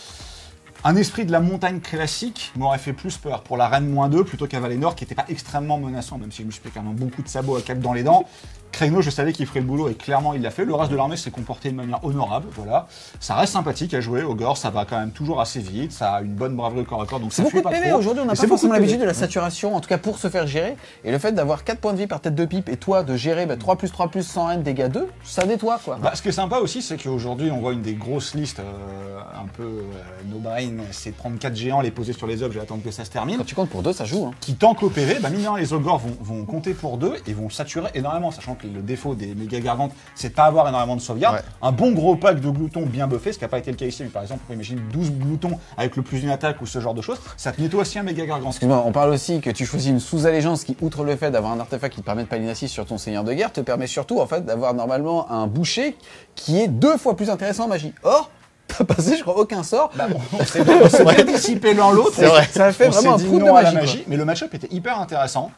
Un esprit de la montagne classique m'aurait fait plus peur pour la reine -2 plutôt qu'un Valénor qui n'était pas extrêmement menaçant, même si je me suis fait quand même beaucoup de sabots à 4 dans les dents. Kragnos, je savais qu'il ferait le boulot et clairement il l'a fait. Le reste de l'armée s'est comporté de manière honorable, voilà. Ça reste sympathique à jouer. Ogre, ça va quand même toujours assez vite, ça a une bonne braverie au corps à corps, donc C'est ça fuit beaucoup de pas PV trop. aujourd'hui, on n'a pas forcément l'habitude de la saturation, en tout cas pour se faire gérer. Et le fait d'avoir 4 points de vie par tête de pipe et toi de gérer 3+3+, sans N, dégâts 2, ça nettoie quoi. Bah, ce qui est sympa aussi, c'est qu'aujourd'hui on voit une des grosses listes un peu no brain, c'est de prendre 4 géants, les poser sur les objets, attendre que ça se termine. Quand tu comptes pour 2, ça joue. Hein. Qui tank au PV, bah mine de rien, les ogres vont compter pour 2 et vont saturer énormément, sachant que le défaut des méga gargantes, c'est de pas avoir énormément de sauvegarde. Ouais. Un bon gros pack de gloutons bien buffés, ce qui n'a pas été le cas ici, mais par exemple, on peut imaginer 12 gloutons avec le plus d'une attaque ou ce genre de choses, ça te nettoie aussi un méga gargant. Excuse-moi, on parle aussi que tu choisis une sous-allégeance qui, outre le fait d'avoir un artefact qui te permet de Pylina 6 sur ton seigneur de guerre, te permet surtout en fait d'avoir normalement un boucher qui est 2 fois plus intéressant en magie. Or, t'as passé, je crois, aucun sort. Bah, on s'est bien dissipé l'un l'autre. C'est vrai. Ça fait On vraiment un s'est dit trou de non à la magie. magie, mais le match-up était hyper intéressant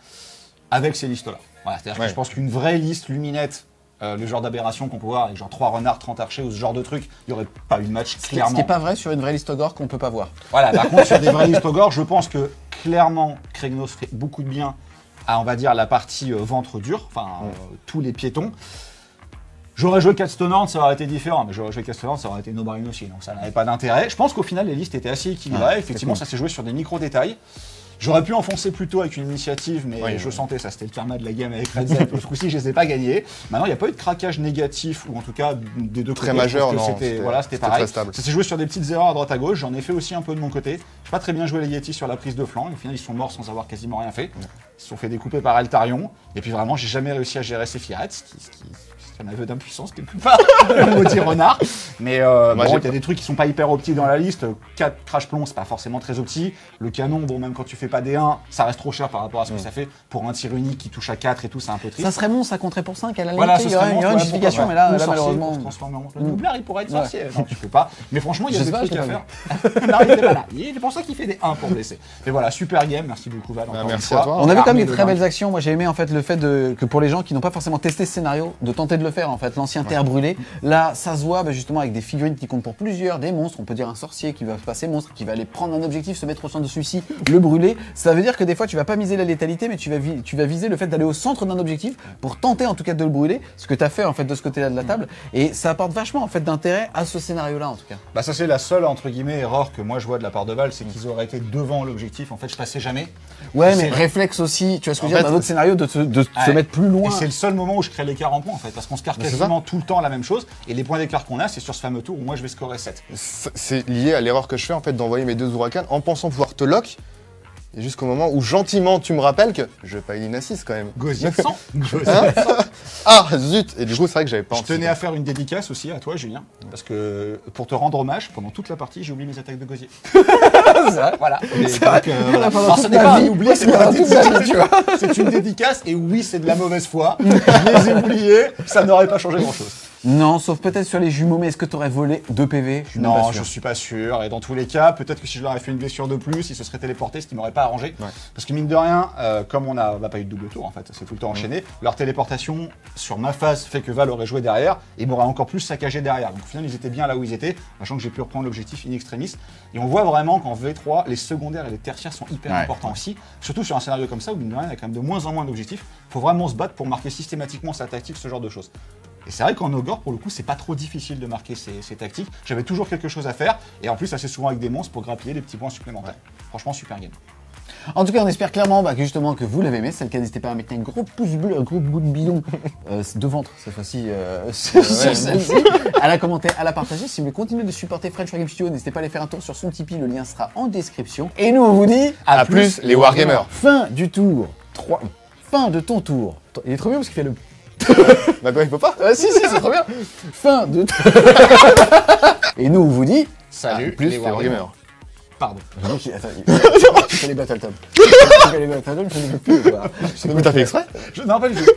avec ces listes-là. Voilà, c'est-à-dire que je pense qu'une vraie liste luminette, le genre d'aberration qu'on peut voir avec genre 3 renards, 30 archers ou ce genre de truc, il n'y aurait pas eu de match Ce clairement. qui n'est pas vrai sur une vraie liste Ogre qu'on peut pas voir. Voilà, par contre sur des vraies listes ogres, je pense que clairement Kragnos fait beaucoup de bien à, on va dire, la partie ventre dur, enfin tous les piétons. J'aurais joué Catstonehorn, ça aurait été différent, mais j'aurais joué Catstonehorn, ça aurait été no brain aussi, donc ça n'avait pas d'intérêt. Je pense qu'au final les listes étaient assez équilibrées, effectivement ça s'est joué sur des micro-détails. J'aurais pu enfoncer plus tôt avec une initiative, mais je sentais, ça c'était le karma de la game avec Red Zep, ce coup-ci je les ai pas gagnés. Maintenant il n'y a pas eu de craquage négatif, ou en tout cas des deux Très côtés. majeur, Je pense que non. c'était voilà, C'était pareil. très stable. Ça s'est joué sur des petites erreurs à droite à gauche, j'en ai fait aussi un peu de mon côté. J'ai pas très bien joué les Yeti sur la prise de flanc, au final ils sont morts sans avoir quasiment rien fait. Ils se sont fait découper par Eltarion, et puis vraiment j'ai jamais réussi à gérer ces Sephiroth, ce qui c'est un aveu d'impuissance quelque part, le maudit renard. Mais bon, il y a des trucs qui sont pas hyper optis dans la liste. 4 crash plomb, c'est pas forcément très opti. Le canon, bon, même quand tu fais pas des 1, ça reste trop cher par rapport à ce que ça fait. Pour un tir unique qui touche à 4 et tout, c'est un peu triste. Ça serait bon, ça compterait pour 5 à la limite. Voilà, il y aurait une justification, mais là, malheureusement. Le doublard, il pourrait être sorcier. Non, tu peux pas. Mais franchement, il y a Je des sais pas, trucs je à l'ai faire. Non, il était pas là. C'est pour ça qu'il fait des 1 pour blesser. Mais voilà, super game. Merci beaucoup, Val. encore Merci une à fois. toi. On avait quand quand même des le très belles vaincre. actions. Moi, j'ai aimé en fait le fait que pour les gens qui n'ont pas forcément testé ce scénario, de tenter de le faire en fait. L'ancien terre brûlée. Là, ça se voit justement avec des figurines qui comptent pour plusieurs, des monstres. On peut dire un sorcier qui va passer monstre, qui va aller prendre un objectif, se mettre au centre de celui-ci, le brûler. Ça veut dire que des fois, tu vas pas miser la létalité, mais tu vas viser le fait d'aller au centre d'un objectif pour tenter en tout cas de le brûler. Ce que tu as fait en fait de ce côté-là de la table. Et ça apporte vachement en fait d'intérêt à ce scénario-là en tout cas. Bah ça c'est la seule entre guillemets erreur que moi je vois de la part de Valve, c'est qu'ils auraient été devant l'objectif. En fait, je passais jamais. Ouais, C'est- mais réflexe aussi, tu vois ce que je veux En dire, fait, dans d'autres scénarios, de se Ouais. mettre plus loin. Et c'est le seul moment où je crée l'écart en points en fait, parce qu'on se carre Mais c'est quasiment tout le temps la même chose. Et les points d'écart qu'on a, c'est sur ce fameux tour où moi je vais scorer 7. C'est lié à l'erreur que je fais en fait d'envoyer mes 2 Huracan en pensant pouvoir te lock. Et jusqu'au moment où gentiment tu me rappelles que je vais pas Eileen à 6 quand même. Gosier 100. Hein Ah zut. Et du coup c'est vrai que j'avais pas Je tenais anticipé. à faire une dédicace aussi à toi, Julien, parce que pour te rendre hommage, pendant toute la partie, j'ai oublié mes attaques de gosier. Voilà. Et donc, Voilà, pendant alors, toute ce n'est ma pas un vie, oubli, c'est pendant pas un toute ma vie, tu vois. C'est une dédicace, et oui, c'est de la mauvaise foi. Je les ai oubliés, ça n'aurait pas changé grand-chose. Non, sauf peut-être sur les jumeaux, mais est-ce que tu aurais volé 2 PV? Je suis même Non, pas sûr. je suis pas sûr. Et dans tous les cas, peut-être que si je leur avais fait une blessure de plus, ils se seraient téléportés, ce qui m'aurait pas arrangé. Ouais. Parce que mine de rien, comme on n'a pas eu de double tour en fait, c'est tout le temps enchaîné, leur téléportation sur ma phase fait que Val aurait joué derrière et m'aurait encore plus saccagé derrière. Donc au final, ils étaient bien là où ils étaient, sachant que j'ai pu reprendre l'objectif in extremis. Et on voit vraiment qu'en V3, les secondaires et les tertiaires sont hyper Ouais. importants aussi. Surtout sur un scénario comme ça où mine de rien, il y a quand même de moins en moins d'objectifs. Il faut vraiment se battre pour marquer systématiquement sa tactique, ce genre de choses. Et c'est vrai qu'en Ogre, pour le coup, c'est pas trop difficile de marquer ces tactiques. J'avais toujours quelque chose à faire, et en plus, assez souvent avec des monstres pour grappiller des petits points supplémentaires. Franchement, super game. En tout cas, on espère clairement que justement que vous l'avez aimé. Si c'est le cas, n'hésitez pas à mettre un gros pouce bleu, un gros bout de bidon de ventre cette fois-ci sur celle-ci, à la commenter, à la partager. Si vous voulez continuer de supporter French Wargame Studio, n'hésitez pas à aller faire un tour sur son Tipeee. Le lien sera en description. Et nous, on vous dit À plus les Wargamers. fin du tour 3. Fin de ton tour. Il est trop bien parce qu'il fait le. Bah toi il peut pas. Ah, si, c'est trop bien. Fin de. Et nous, on vous dit. Salut, Plus les Wargamers. Pardon. Attends, il fait les Battletop. Il fait les Battletop, il fait les Battletop. Mais t'as fait exprès Non, pas du tout.